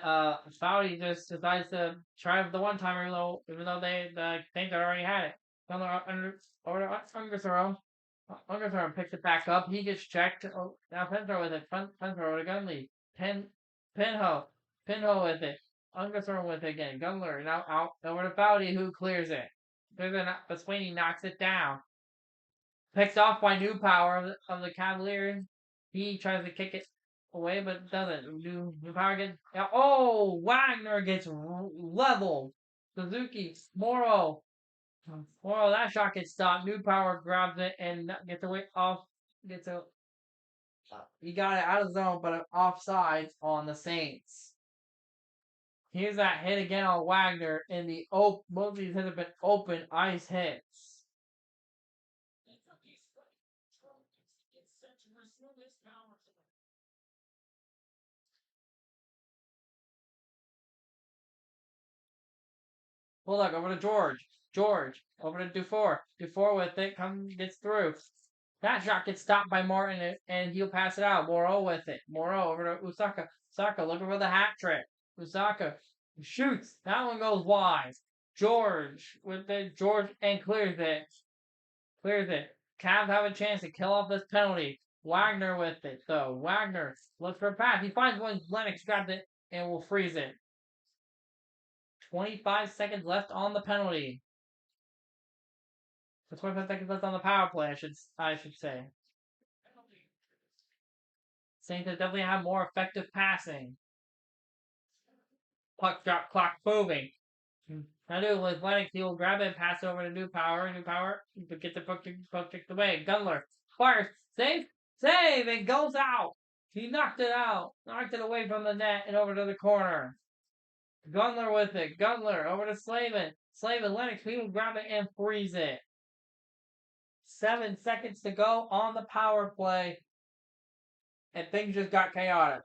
Foudy just decides to try the one timer even though they think they already had it. Over to Underthrow. Underthrow picks it back up. He gets checked. Oh, now Pinthrow with it. Pinthrow with a gun lead. Pinho. Pinho with it. Underthrow with it again. Gunler now out over to Bowdy, who clears it. But Sweeney knocks it down. Picked off by New Power of the Cavaliers. He tries to kick it away, but doesn't. New Power gets. Oh, Wagner gets leveled. Suzuki, Morrow. That shot gets stopped. New Power grabs it and gets away off. He got it out of zone, but offsides on the Saints. Here's that hit again on Wagner, and most of these hits have been open ice hits. Bullock over to George. George over to Dufour. Dufour with it, gets through. That shot gets stopped by Martin, and he'll pass it out. Moreau with it. Moreau over to Usaka. Usaka looking for the hat trick. Usaka shoots. That one goes wide. George with it. George and clears it. Clears it. Cavs have a chance to kill off this penalty. Wagner with it, though. Wagner looks for a pass. He finds one. Lennox grabs it and will freeze it. 25 seconds left on the penalty. 25 seconds left on the power play, I should say. Saints definitely have more effective passing. Puck drop, clock moving. I do with Lennox, he will grab it and pass it over to New Power. New Power, but get the puck kicked away. Gunler fires, save, it goes out. He knocked it out, knocked it away from the net and over to the corner. Gunler with it. Gunler over to Slavin. Lennox, he will grab it and freeze it. 7 seconds to go on the power play. And things just got chaotic.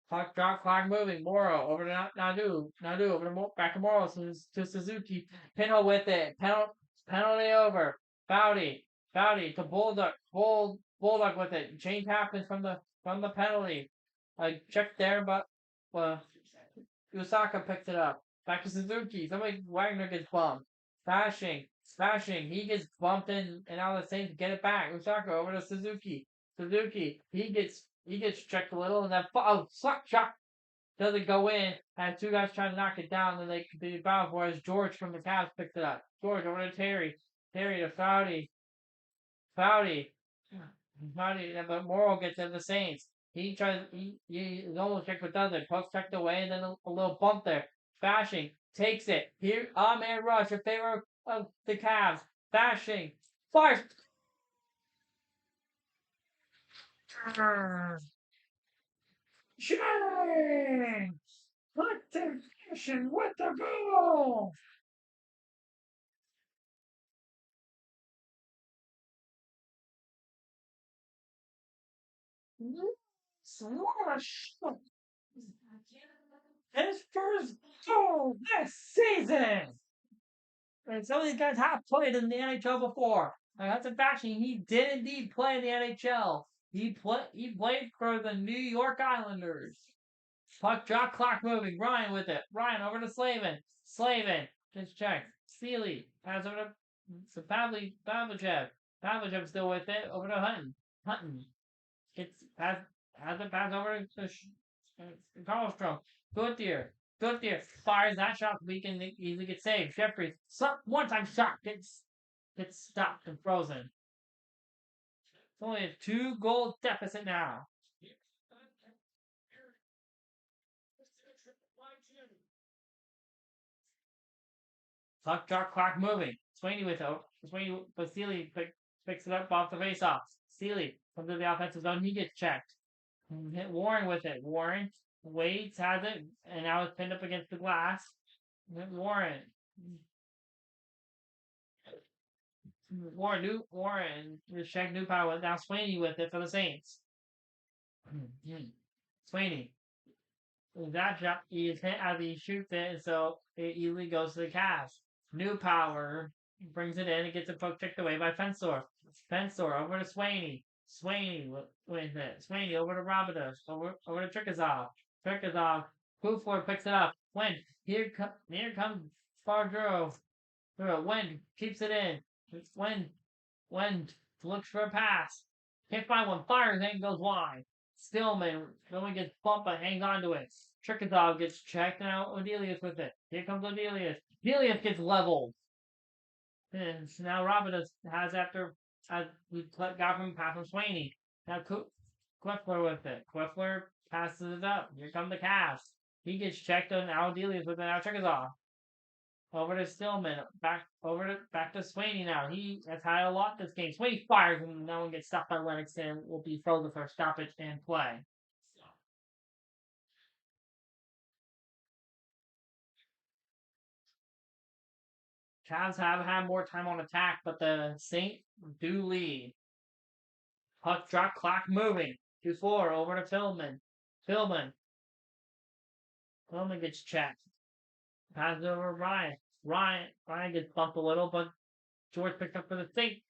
Clock drop, clock moving. Morrow over to Nadu. Over to back to Morrow to Suzuki. Pinho with it. Penalty over. Bowdy to Bulldog. Bulldog with it. Change happens from the penalty. I checked there, but Usaka picks it up. Back to Suzuki. Wagner gets bumped. Smashing. He gets bumped in, and now the Saints get it back. Usaka over to Suzuki. He gets checked a little, and then shot doesn't go in. Has two guys trying to knock it down, and they continue battle for it. George from the Cavs picks it up. George over to Terry. Terry to Foudy, but Morrow gets in the Saints. He almost checked with does it. Puck's checked away, and then a little bump there. Bashing takes it. Here, man rush in favor of the Cavs. Bashing fires. Shang! Put the fishing with the goal! Swash! His first goal this season! And some of these guys have played in the NHL before. Like Hudson Bashing, he did indeed play in the NHL. He played for the New York Islanders. Puck drop, clock moving. Ryan with it. Ryan over to Slavin. Just check. Sealy pass over to Pavlichev. Pavlichev still with it. Over to Hutton gets has it pass over to Karlstrom. Goodyear fires that shot. We can easily get saved. Jeffries one-time shot gets stopped and frozen. It's only a 2-goal deficit now. Puck drop, clock moving. Sweeney but Sealy picks it up off the faceoff. Sealy comes to the offensive zone. He gets checked. Hit Warren with it. Warren waits, has it, and now it's pinned up against the glass. Warren just checked New Power. Now Sweeney with it for the Saints. Sweeney. That shot, he is hit as he shoots it, and so it easily goes to the Cavs. New Power brings it in and gets the puck kicked away by Fensor. Over to Sweeney. Sweeney with it. Sweeney over to Rabidos. Over to Trikazov. Kufler picks it up. Here comes Fardro. Wind keeps it in. Wind looks for a pass. Can't find one. Fires and goes wide. Stillman gets bumped but hangs on to it. Chickasaw gets checked out. Odelius with it. Here comes Odelius. Odelius gets leveled. And so now Robin has after we got from pass from Swaney. Now Queffler with it. Queffler passes it up. Here come the Cavs. He gets checked on Aldelius with it. Now Chickasaw. Over to Stillman. Back to Swaney now. He has had a lot this game. Swaney fires and no one gets stopped by Lennox and will be frozen for stoppage and play. Cavs have had more time on attack, but the Saints do lead. Puck drop, clock moving. 2-4 over to Philman. Philman gets checked. Passes over Ryan. Ryan gets bumped a little, but George picked up for the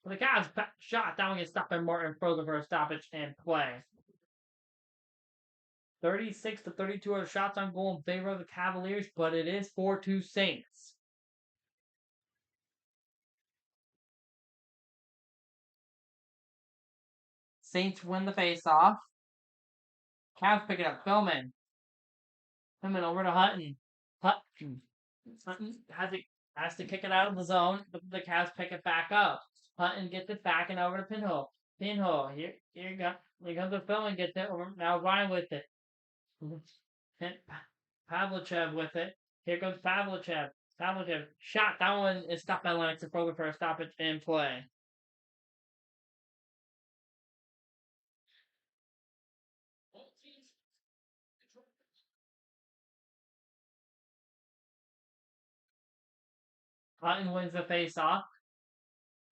Cavs. Shot. That one gets stopped by Martin, frozen for a stoppage and play. 36-32 are the shots on goal in favor of the Cavaliers, but it is 4-2 Saints. Saints win the face-off. Cavs pick it up. Philman over to Hutton. Hutton has to kick it out of the zone, but the Cavs pick it back up. Hutton gets it back and over to Pinhole. Here comes the Philman, gets it over. Now Ryan with it. And Pavlichev with it. Here goes Pavlichev. Shot. That one is stopped by Lennox and Froger for a stoppage and play. Hutton wins the face-off.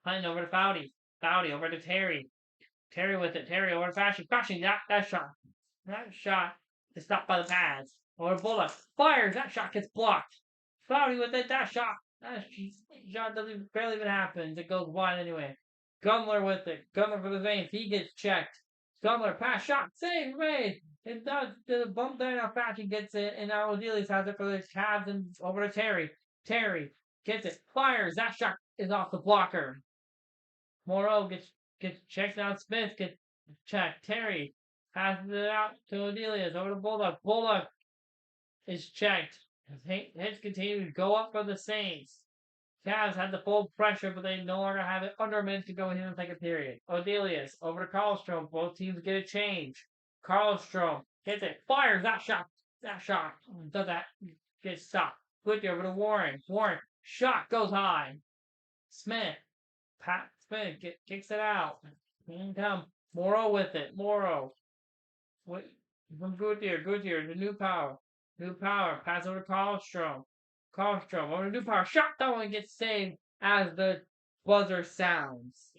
Hutton over to Foudy. Foudy over to Terry. Terry with it. Terry over to Fashion. Fashion, that shot. That shot is stopped by the pads. Over to Bullock. Fires. That shot gets blocked. Foudy with it. That shot doesn't barely even happen. It goes wide anyway. Gumler with it. Gumler for the Saints. He gets checked. Gumler pass shot. Save made. It does the bump there. Now Fashion gets it. And now Odelius has it for the Cavs and over to Terry. Terry gets it. Fires. That shot is off the blocker. Moreau gets checked out. Smith gets checked. Terry passes it out to Odelius. Over to Bullock. Bullock is checked. Hits continue to go up for the Saints. Cavs had the full pressure, but they no longer have it under a minute to go in the second period. Odelius over to Karlstrom. Both teams get a change. Karlstrom hits it. Fires. That shot. Does that. Gets stopped. Quickly over to Warren. Warren. Shot goes high. Smith kicks it out. And come Morrow with it. Morrow. From Goodyear to New Power. Pass over to Karlstrom. Over to New Power. Shot. That one gets saved as the buzzer sounds.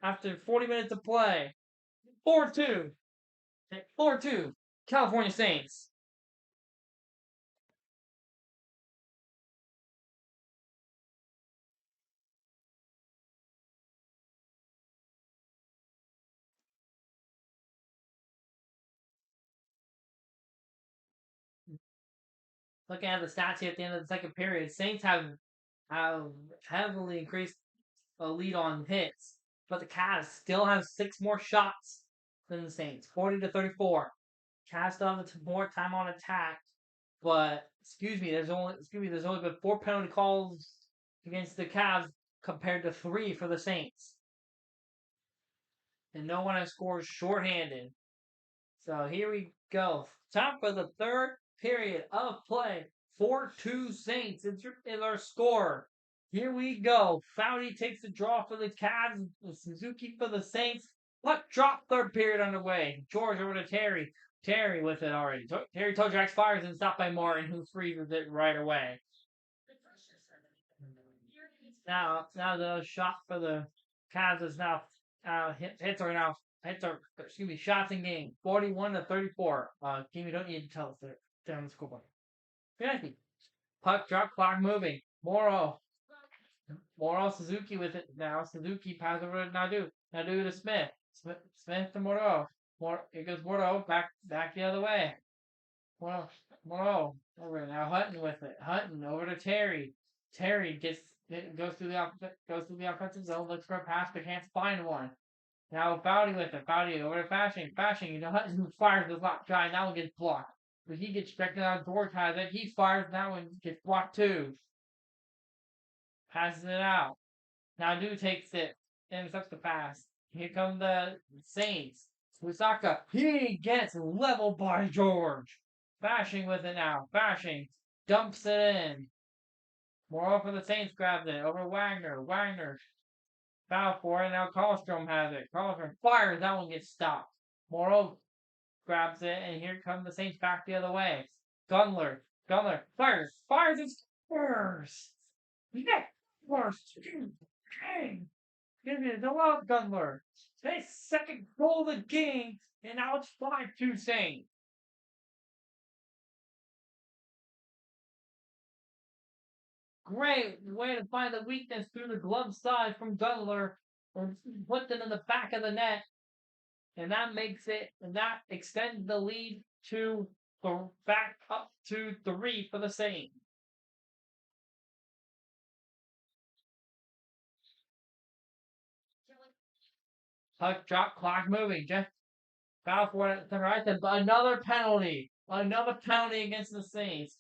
After 40 minutes of play. 4-2. California Saints. Looking at the stats here at the end of the second period, Saints have heavily increased a lead on hits, but the Cavs still have 6 more shots than the Saints, 40-34. Cavs still have more time on attack, but there's only been 4 penalty calls against the Cavs compared to 3 for the Saints, and no one has scored shorthanded. So here we go. Time for the third period of play. 4-2 Saints is our score. Here we go. Foudy takes the draw for the Cavs. Suzuki for the Saints. Puck drop. Third period underway. George over to Terry. Terry with it already. Terry Tojax fires and stopped by Martin, who freezes it right away. Now the shot for the Cavs is now shots in game. 41-34. Game, you don't need to tell us that down the scoreboard. Penalty. Puck drop, clock moving. Morrow Suzuki with it now. Suzuki passes over to Nadu. Nadu to Smith. Smith to Morrow. Here goes Morrow back the other way. Well, Moreau over now Hutton with it. Hutton over to Terry. Terry goes through the offensive zone, looks for a pass, but can't find one. Now Bowdy with it. Bowdy over to Fashing. Fashing, Hutton who fires the block guy, and that one gets blocked. But he gets checked out. George has it. He fires, and that one gets blocked too. Passes it out. Now New takes it. Intercepts the pass. Here come the Saints. Lusaka, he gets leveled by George. Bashing with it now. Bashing. Dumps it in. More for the Saints grabs it. Over Wagner. Wagner. Foul for it. Now Karlstrom has it. Karlstrom fires. That one gets stopped. Morrow grabs it. And here come the Saints back the other way. Gunler. Gunler fires. Fires and scores. Yeah. Worst. Give me the love, Gunler. His second goal of the game, and now it's 5-2 Saints. Great way to find the weakness through the glove side from Gunler and put them in the back of the net. And that extends the lead to back up to 3 for the Saints. Puck drop, clock moving. Jeff foul for it to the right. Another penalty. Another penalty against the Saints.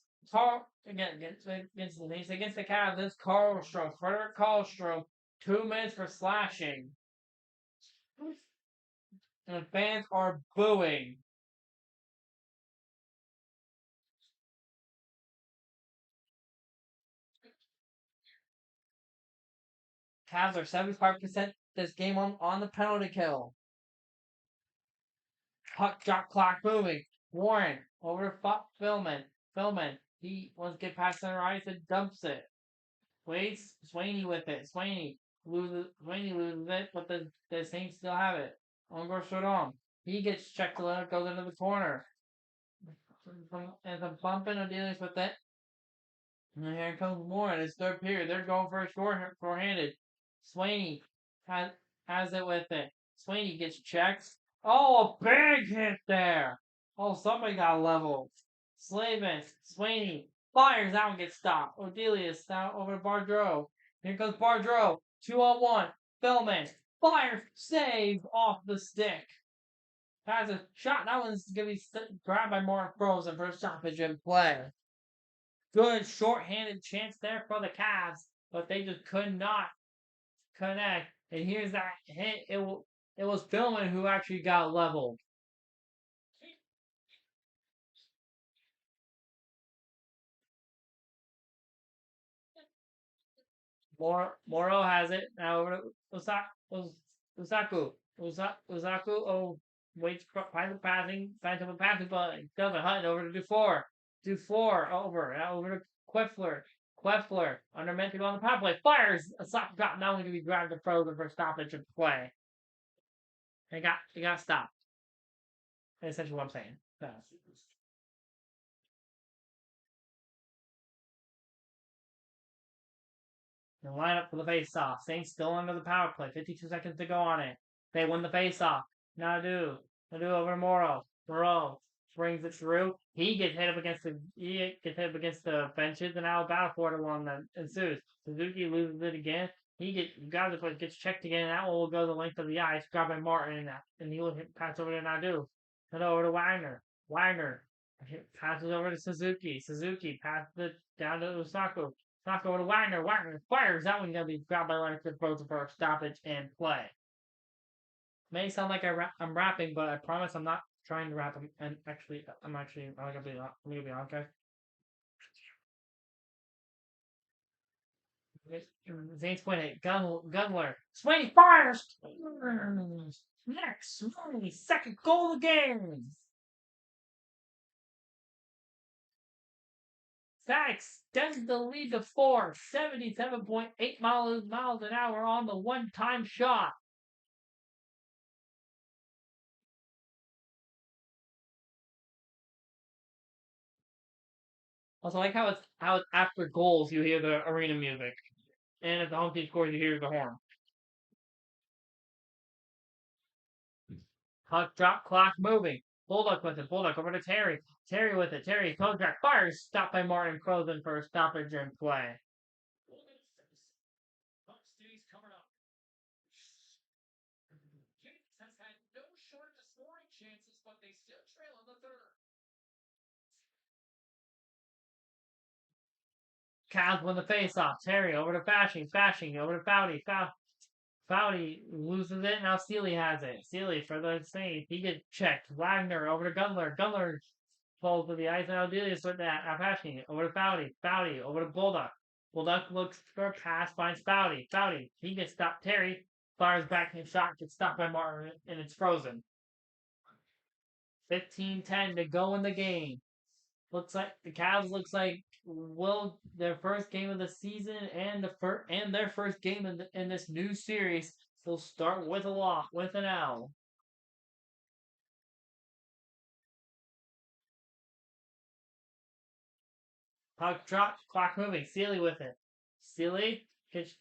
Against the Saints. Against the Cavs. It's Karlstrom. Frederick Karlstrom. 2 minutes for slashing. And the fans are booing. Cavs are 75% this game on the penalty kill. Puck drop clock moving. Warren over to Philman. Philman. He wants to get past center ice and dumps it. Waits. Swaney with it. Swaney loses it, but the Saints still have it. On goes Sodom. He gets checked to let it goes into the corner. And some bumping of dealings with it. And here comes Warren. It's third period. They're going for a short-handed. Swaney has it with it. Swaney gets checked. Oh, a big hit there. Oh, somebody got leveled. Slavin, Swaney, fires. That one gets stopped. Odelius now over to Bardreau. Here goes Bardreau. 2-on-1. Philman. Fires. Save off the stick. Has a shot. That one's going to be grabbed by Mark Frozen for a stoppage in play. Good short-handed chance there for the Cavs, but they just could not connect. And here's that hit. It was Philman who actually got leveled. Moro has it now over to Usaku. Usaku. Oh, waits for passing, finds a passing, but doesn't. Hutton over to Dufour. Dufour over now over to Queffler. Queffler under meant to go on the power play. Fires a soft drop. Now going to be grabbed and frozen for stoppage of play. It got stopped. That's essentially what I'm saying. The lineup for the face-off. Saints still under the power play. 52 seconds to go on it. They win the face-off. Nadu over to Morrow. Morrow brings it through. He gets hit up against the benches, and now a battle for the one that ensues. Suzuki loses it again. Gets checked again, and that one will go the length of the ice, grabbed by Martin, and he will pass over to Nadu. And over to Wagner. Wagner passes over to Suzuki. Suzuki passes it down to Usaku. Knock over to Wagner. Wagner fires. That one's going to be grabbed by Leonard Frozen for a stoppage and play. May sound like I'm rapping, but I promise I'm not trying to rap. I'm going to be honest, guys. Zane's win it. Gunler. Swaney fires! Next, Swaney, second goal of the game! That extends the lead to 4. 77.8 miles an hour on the one-time shot. Also, I like how it's after goals you hear the arena music, and if the home team scores you hear the horn. Puck drop, clock moving. Bulldog with it. Bulldog over to Terry. Terry with it. Terry contract fires. Stopped by Martin Frozen for a stoppage in play. Cavs win the face-off. Terry over to Fashing. Fashing over to Foudy. Foudy loses it. Now Sealy has it. Sealy for the save. He gets checked. Wagner over to Gunler. Gunler falls to the ice. Now Delius with that. Now Fashing over to Foudy. Foudy over to Bulldog. Bulldog looks for a pass. Finds Foudy. Foudy. He gets stopped. Terry fires back and shot. Gets stopped by Martin and it's frozen. 15-10 to go in the game. Looks like the Cavs will their first game of the season and their first game in this new series will start with a loss with an L. Puck drop, clock moving. Sealy with it. Sealy gets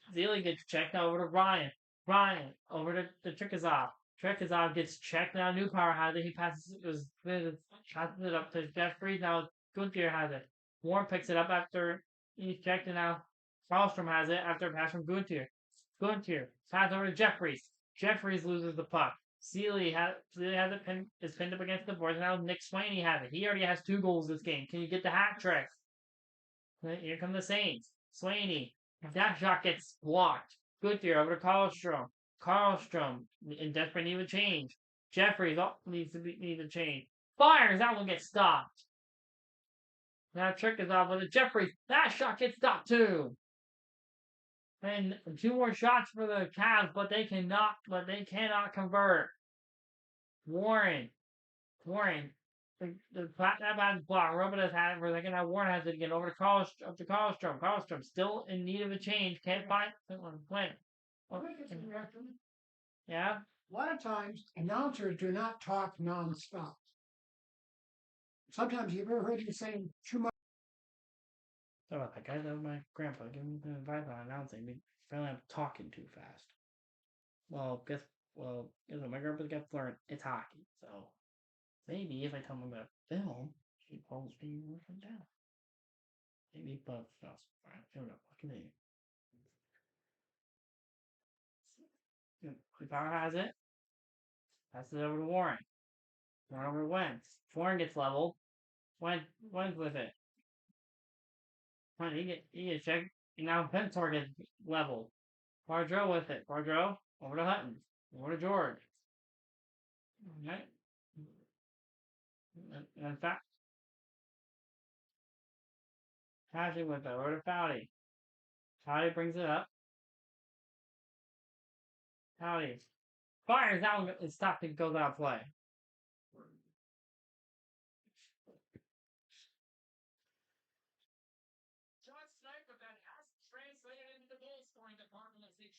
checked now over to Ryan. Ryan over to Trikazov. Trikazov gets checked now. New Power has it. He passes it up to Jeffries. Now Gunther has it. Warren picks it up after he's checked, and now Karlstrom has it after a pass from Gunther. Gunther pass over to Jeffries. Jeffries loses the puck. Sealy has it pinned up against the boards. Now Nick Swaney has it. He already has 2 goals this game. Can you get the hat trick? Here come the Saints. Swaney. That shot gets blocked. Gunther over to Karlstrom. Karlstrom in desperate need of change. Jeffries needs to change. Fires. That one gets stopped. Now trick is off with it. Jeffries. That shot gets stopped too. And 2 more shots for the Cavs, but they cannot convert. Warren. That bad block. Robidas had it for a second. Now Warren has it again over to Karlstrom. Karlstrom still in need of a change. Can't find win. Yeah. A lot of times, announcers do not talk nonstop. Sometimes you've ever heard you saying too much. Sorry about that, guys. That was my grandpa giving me advice on announcing. Apparently, I'm talking too fast. Guess what? My grandpa's got fluent. It's hockey, so maybe if I tell him about film, he calls me working down. Maybe, but no. Alright, here we go. Continue. Power has it. Passes it over to Warren. Warren over to Wentz. Warren gets leveled. Wentz with it. He gets checked. And now Pentor gets leveled. Quadro with it. Quadro over to Hutton. Over to George. Okay. And in fact, Passing with it. Over to Foudy. Foudy brings it up. Foudy fires. That one is stopped and goes out of play.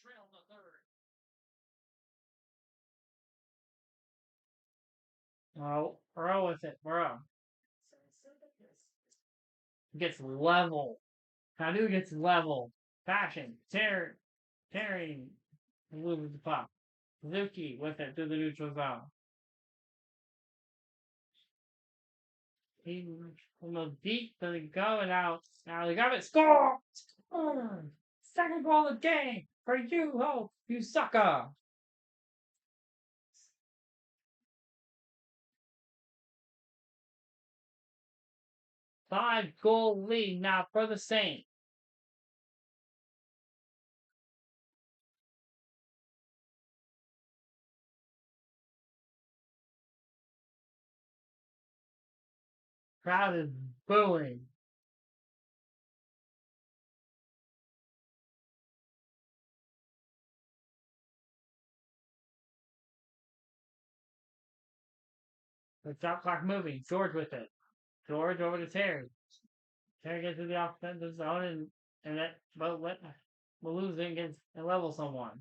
Trail in the third. Burrow with it. Burrow gets level. Padu gets level. Fashion. Terry loses the puck. Zuki with it to the neutral zone. He from the deep to the go and out. Now they got it. Score! Second goal of the game for you, Hope. You sucker. Five-goal lead now for the Saints. Crowd is booing. The shot clock moving. George with it. George over to Terry. Terry gets to the offensive zone and that but will lose it against and level someone.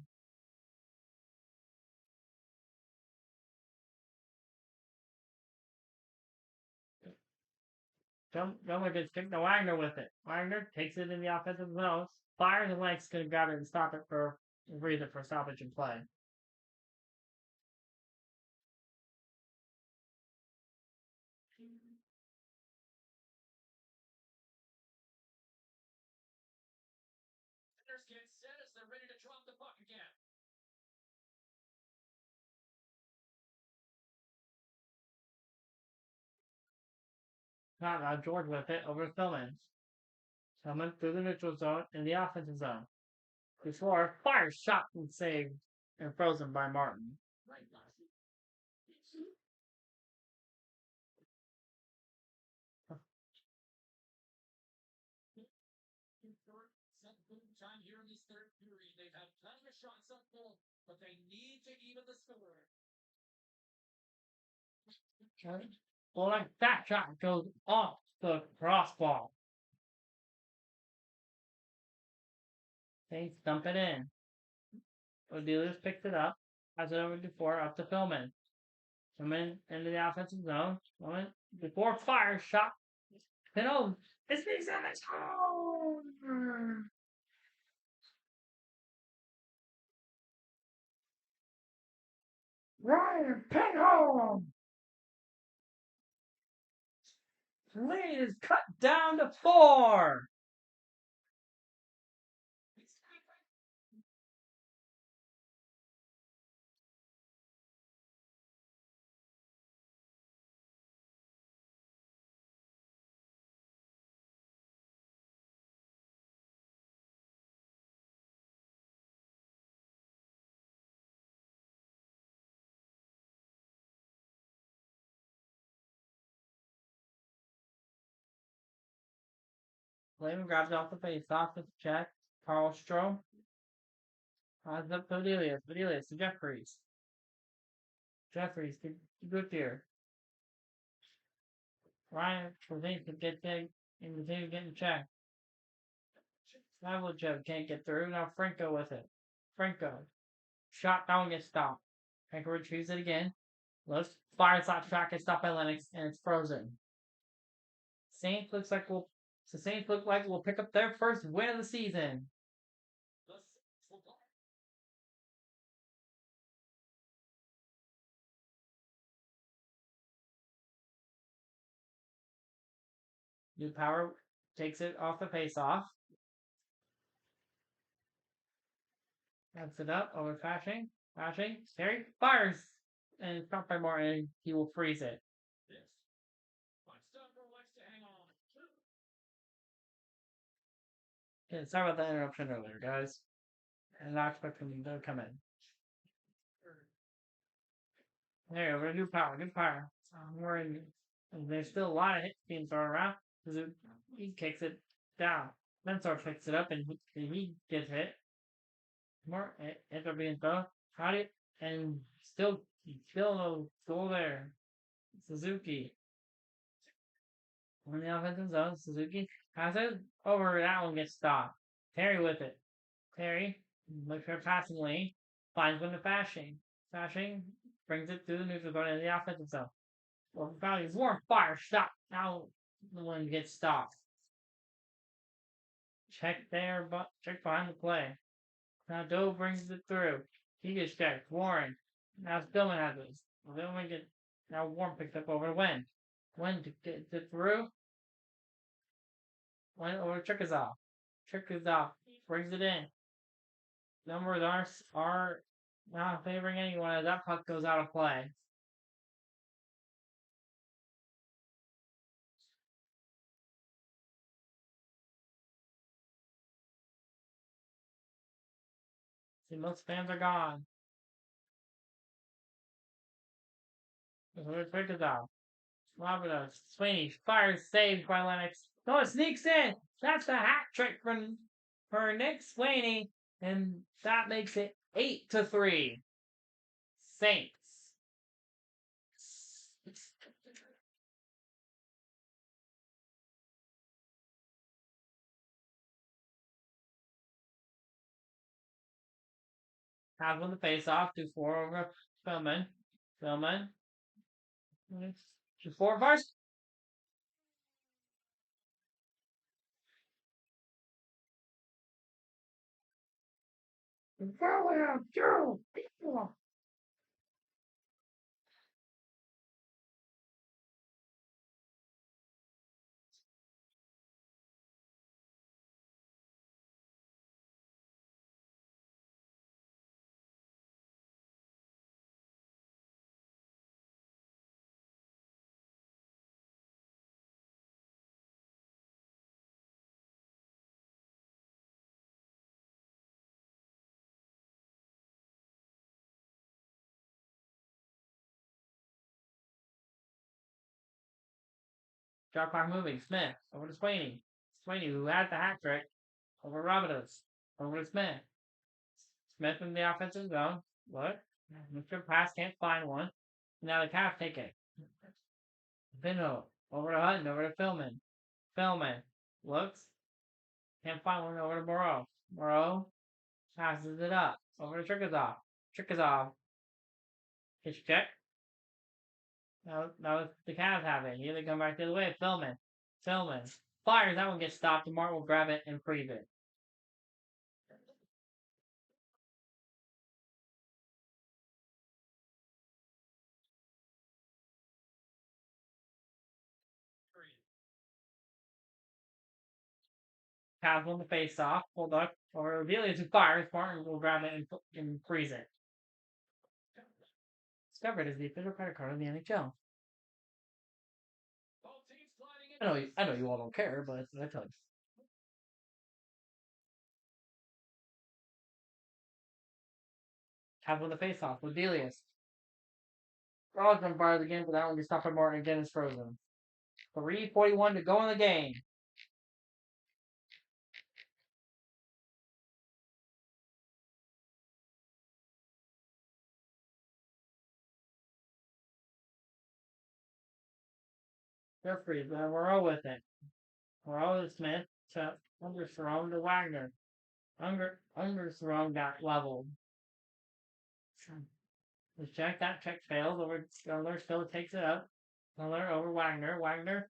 Gumler gets kicked to Wagner with it. Wagner takes it in the offensive zone. Fires and Lank's gonna grab it and stop it for stoppage and play. Now George with it over Tillman. Tillman through the neutral zone in the offensive zone. Before fire shot and saved and frozen by Martin. Well, like that shot goes off the crossbar. They dump it in. Odelius picks it up, has it over before up to Philman. Philman into the offensive zone. Philman before fire shot. Pinot. It's big damage. Oh! Ryan Pinot. Lead is cut down to 4. Lehman grabs off the face-off with check. Karlstrom has up to Odelius. Odelius to Jeffries. Jeffries to Gutierrez. Ryan continues to get in and continues getting checked. Savage can't get through. Now Franco with it. Franco. Shot down gets stopped. Franco retrieves it again. Looks. Fire slap shot gets stopped by Lennox and it's frozen. Saints looks like we'll pick up their first win of the season. New Power takes it off the face-off. Wraps it up over Fashing. Terry fires! And it's stopped by Martin. He will freeze it. Yeah, sorry about the interruption earlier, guys. And not expecting them to come in. There, we're new power. We're in. And there's still a lot of hits being thrown around. Because he kicks it down. Mensor picks it up and he gets hit. More ends up being thrown. Caught it and still no goal there. Suzuki. On the offensive zone, Suzuki has it over. That one gets stopped. Terry with it. Terry looks for a passing lane. Finds one to Fashing. Fashing brings it through the neutral zone in the offensive zone. Well, Valley's warm fire shot. Now the one gets stopped. Check there, but check behind the play. Now Doe brings it through. He gets checked. Warren. Now Stillman has it. Stillman gets. Now Warren picks up over Wen. Wen gets it through. Wen over Chickasaw. Chickasaw brings it in. Numbers are not favoring anyone as that puck goes out of play. See, most fans are gone. Chickasaw. Robert Sweeney fires saved by Lennox. No, it sneaks in. That's a hat trick for Nick Sweeney, and that makes it 8-3. Saints. Have won the face-off. 2-4 over Philman. Philman. 2-4 first. Shot clock moving. Smith over to Swaney. Swaney, who had the hat trick, over Robidos. Over to Smith. Smith in the offensive zone. What? Mr. Pass can't find one. Now the Cavs take it. Vinno over to Hutton. Over to Philman. Philman looks. Can't find one. Over to Moreau. Moreau passes it up. Over to Trikozov. Trikozov. Pitch check. Now the Cavs have it. Here they come back the other way. Philman. Philman. Fires. That one gets stopped. And Martin will grab it and freeze it. Cavs won the face off. Bulldog over Velius who fires. Martin will grab it and freeze it. Discovered as the official credit card of the NHL. I know you all don't care, but I tell you. Cavs won the face off with Velius. Carlson fires again, but that one gets stopped by Martin again is frozen. 3:41 to go in the game. They're free, but we're all with it. We're all with Smith to Underthrown to Wagner. Underthrown got leveled. The check, that check fails. Over Gunler still takes it up. Gunler over Wagner. Wagner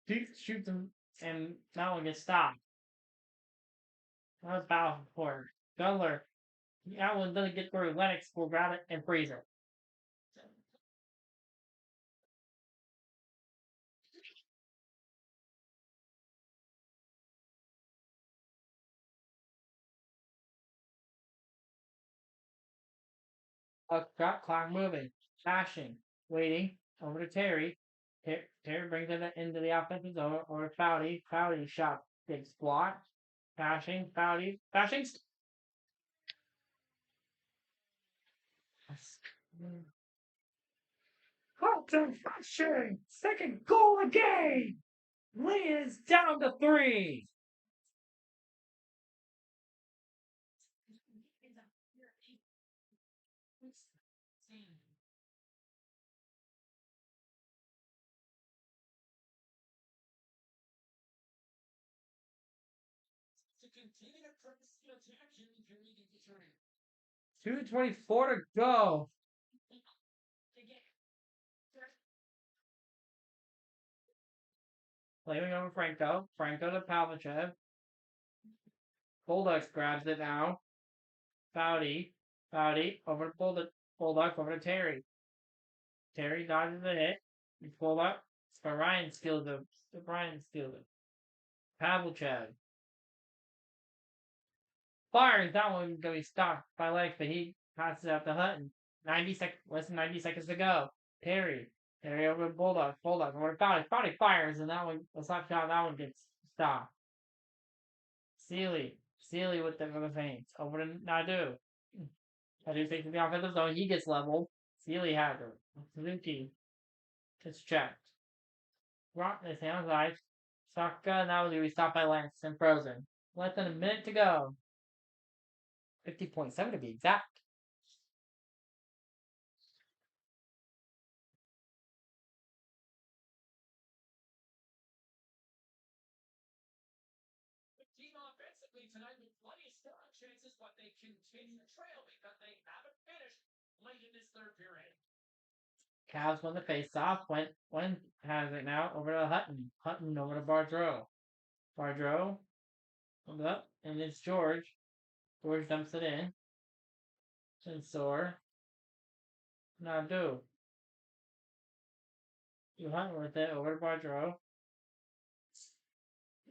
shoots him, and that one gets stopped. That was battle for Gunler. That one doesn't get through. Lennox will grab it and freeze it. Shot clock moving. Flashing. Waiting. Over to Terry. Terry brings it into the offensive zone. Over to Foudy. Foudy shot. Big squat. Flashing. Foudy. Flashing. Colton flashing. Second goal of the game. Lee is down to 3. To continue to press the attack in period of the turn. 2:24 to go. Playing over Franco. Franco to Pavlichev. Bulldogs grabs it now. Foudy over to Bulldog over to Terry. Terry dodges the hit. He pulled up. But Ryan steals it. Pavlichev fires. That one gonna be stopped by Lex, but he passes out to Hutton. Less than 90 seconds to go. Terry over to Bulldog over to Foudy. Foudy fires, and that one, a slap shot. That one gets stopped. Sealy with the feints over to Nadu. Nadu takes the offensive zone. He gets leveled. Sealy has her. Suzuki gets checked. Rock this hands eyes. Saka now will be stopped by Lance and frozen. Less than a minute to go. 50.7 to be exact. The team offensively tonight with plenty of strong chances, but they continue to trail because they haven't finished late in this third period. Cavs won the face-off. When has it now? Over to Hutton. Hutton over to Bardreau. Bardreau comes up, and it's George. George dumps it in. Sensor. Nadu. You hunt with it over to Bardreau.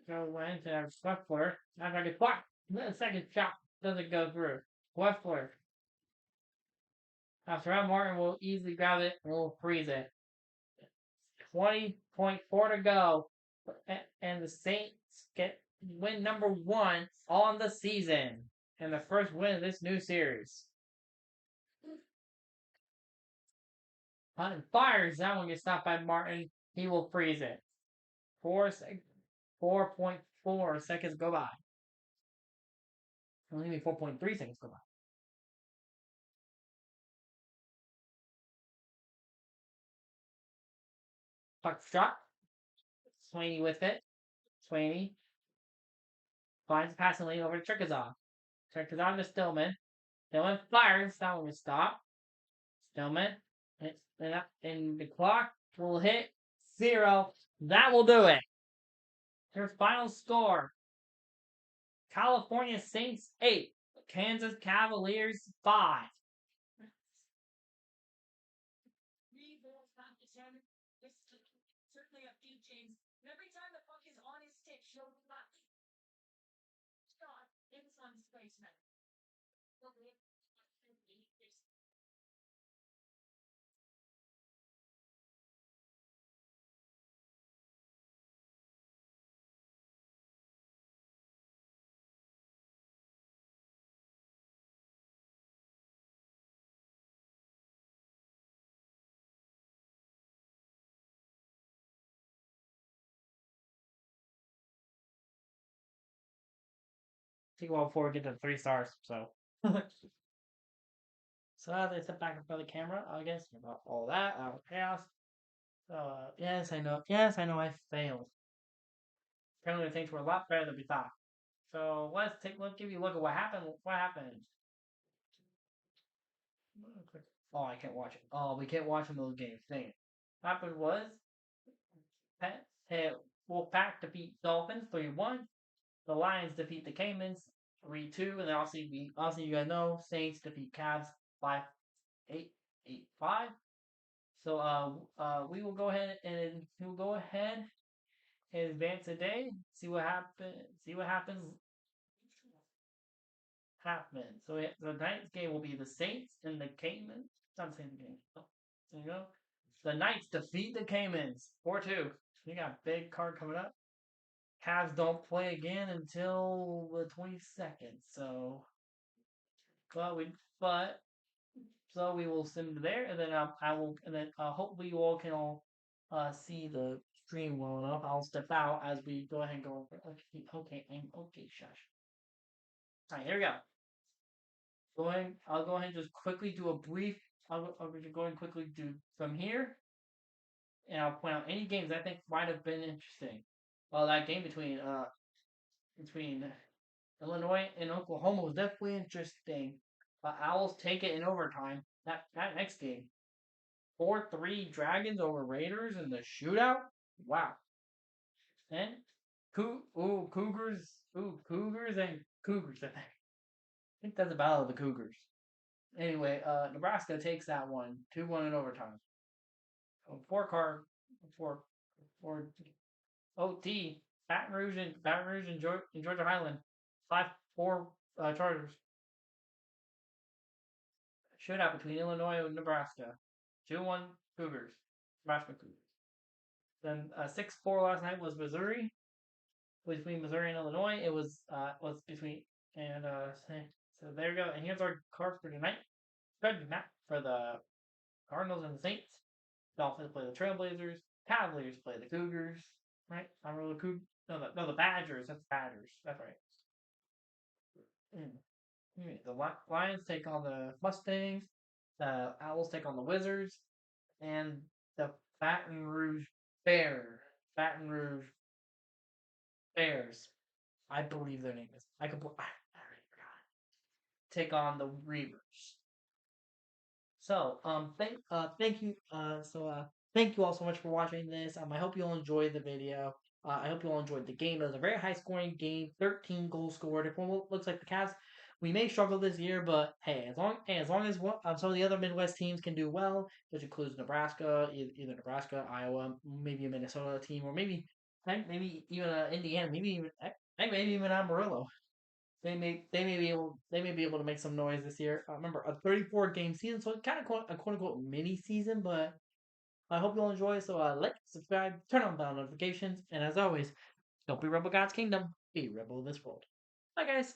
Go went to Weffler. Not gonna get blocked. The second shot doesn't go through. Weffler. After that, Martin will easily grab it and will freeze it. 20.4 to go. And the Saints win number 1 on the season. And the first win of this new series. Hutton fires. That one gets stopped by Martin. He will freeze it. 4.4 seconds go by. Only 4.3 seconds go by. Puck shot. Sweeney with it. Sweeney finds passing lane over to Cherkazov. Cherkazov to Stillman. Stillman fires. That one was stopped. Stillman. And the clock will hit 0. That will do it. Their final score: California Saints 8, Kansas Cavaliers 5. Certainly a few chains. Every time the puck is on his stick, she'll not shot in some spaceman. Take a while before we get to 3 stars, so. So as I sit back in front of the camera, I guess about all that, out of chaos. So yes, I know. Yes, I know. I failed. Apparently, things were a lot better than we thought. So let's give you a look at what happened. What happened? Oh, I can't watch it. Oh, we can't watch those games. Dang it. What happened was, Wolfpack defeat Dolphins 3-1. The Lions defeat the Caymans 3-2, and then also you guys know Saints defeat Cavs 5-8-5. So we will go ahead and advance today. See what happens. So the Knights game will be the Saints and the Caymans. Not the same game. Oh, there you go. The Knights defeat the Caymans 4-2. We got a big card coming up. Cavs don't play again until the 22nd. So, so we will send them there, and then hopefully you all can see the stream well enough. I'll step out as we go ahead and go over. Okay, shush. All right, here we go. I'll go ahead and just quickly do a brief. I'll go and quickly do from here, and I'll point out any games I think might have been interesting. Well, that game between Illinois and Oklahoma was definitely interesting. Owls take it in overtime. That next game, 4-3 Dragons over Raiders in the shootout. Wow. And Cougars and Cougars. I think that's the battle of the Cougars. Anyway, Nebraska takes that one 2-1 in overtime. Four OT. Baton Rouge and Georgia Highland 5-4 Chargers. Shootout between Illinois and Nebraska. 2-1 Cougars. Nebraska Cougars. Then 6-4 last night was Missouri. Between Missouri and Illinois. It was between so there we go. And here's our card for tonight. Good map for the Cardinals and the Saints. Dolphins play the Trailblazers. Cavaliers play the Cougars. Right? I remember the Cougars. No, the Badgers. That's Badgers. That's right. The Lions take on the Mustangs. The Owls take on the Wizards. And the Baton Rouge Bears. I believe their name is. I already forgot. Take on the Reavers. So, thank you. Thank you all so much for watching this. I hope you all enjoyed the video. I hope you all enjoyed the game. It was a very high scoring game. 13 goals scored. If one looks like the Cavs, we may struggle this year, but hey, as long as some of the other Midwest teams can do well, which includes Nebraska, either Nebraska, Iowa, maybe a Minnesota team, or maybe even Indiana, maybe even Amarillo. They may be able to make some noise this year. Remember, a 34 game season, so it's kind of a quote unquote mini season. But I hope you all enjoy. So like, subscribe, turn on bell notifications, and as always, don't be rebel God's kingdom. Be rebel of this world. Bye, guys.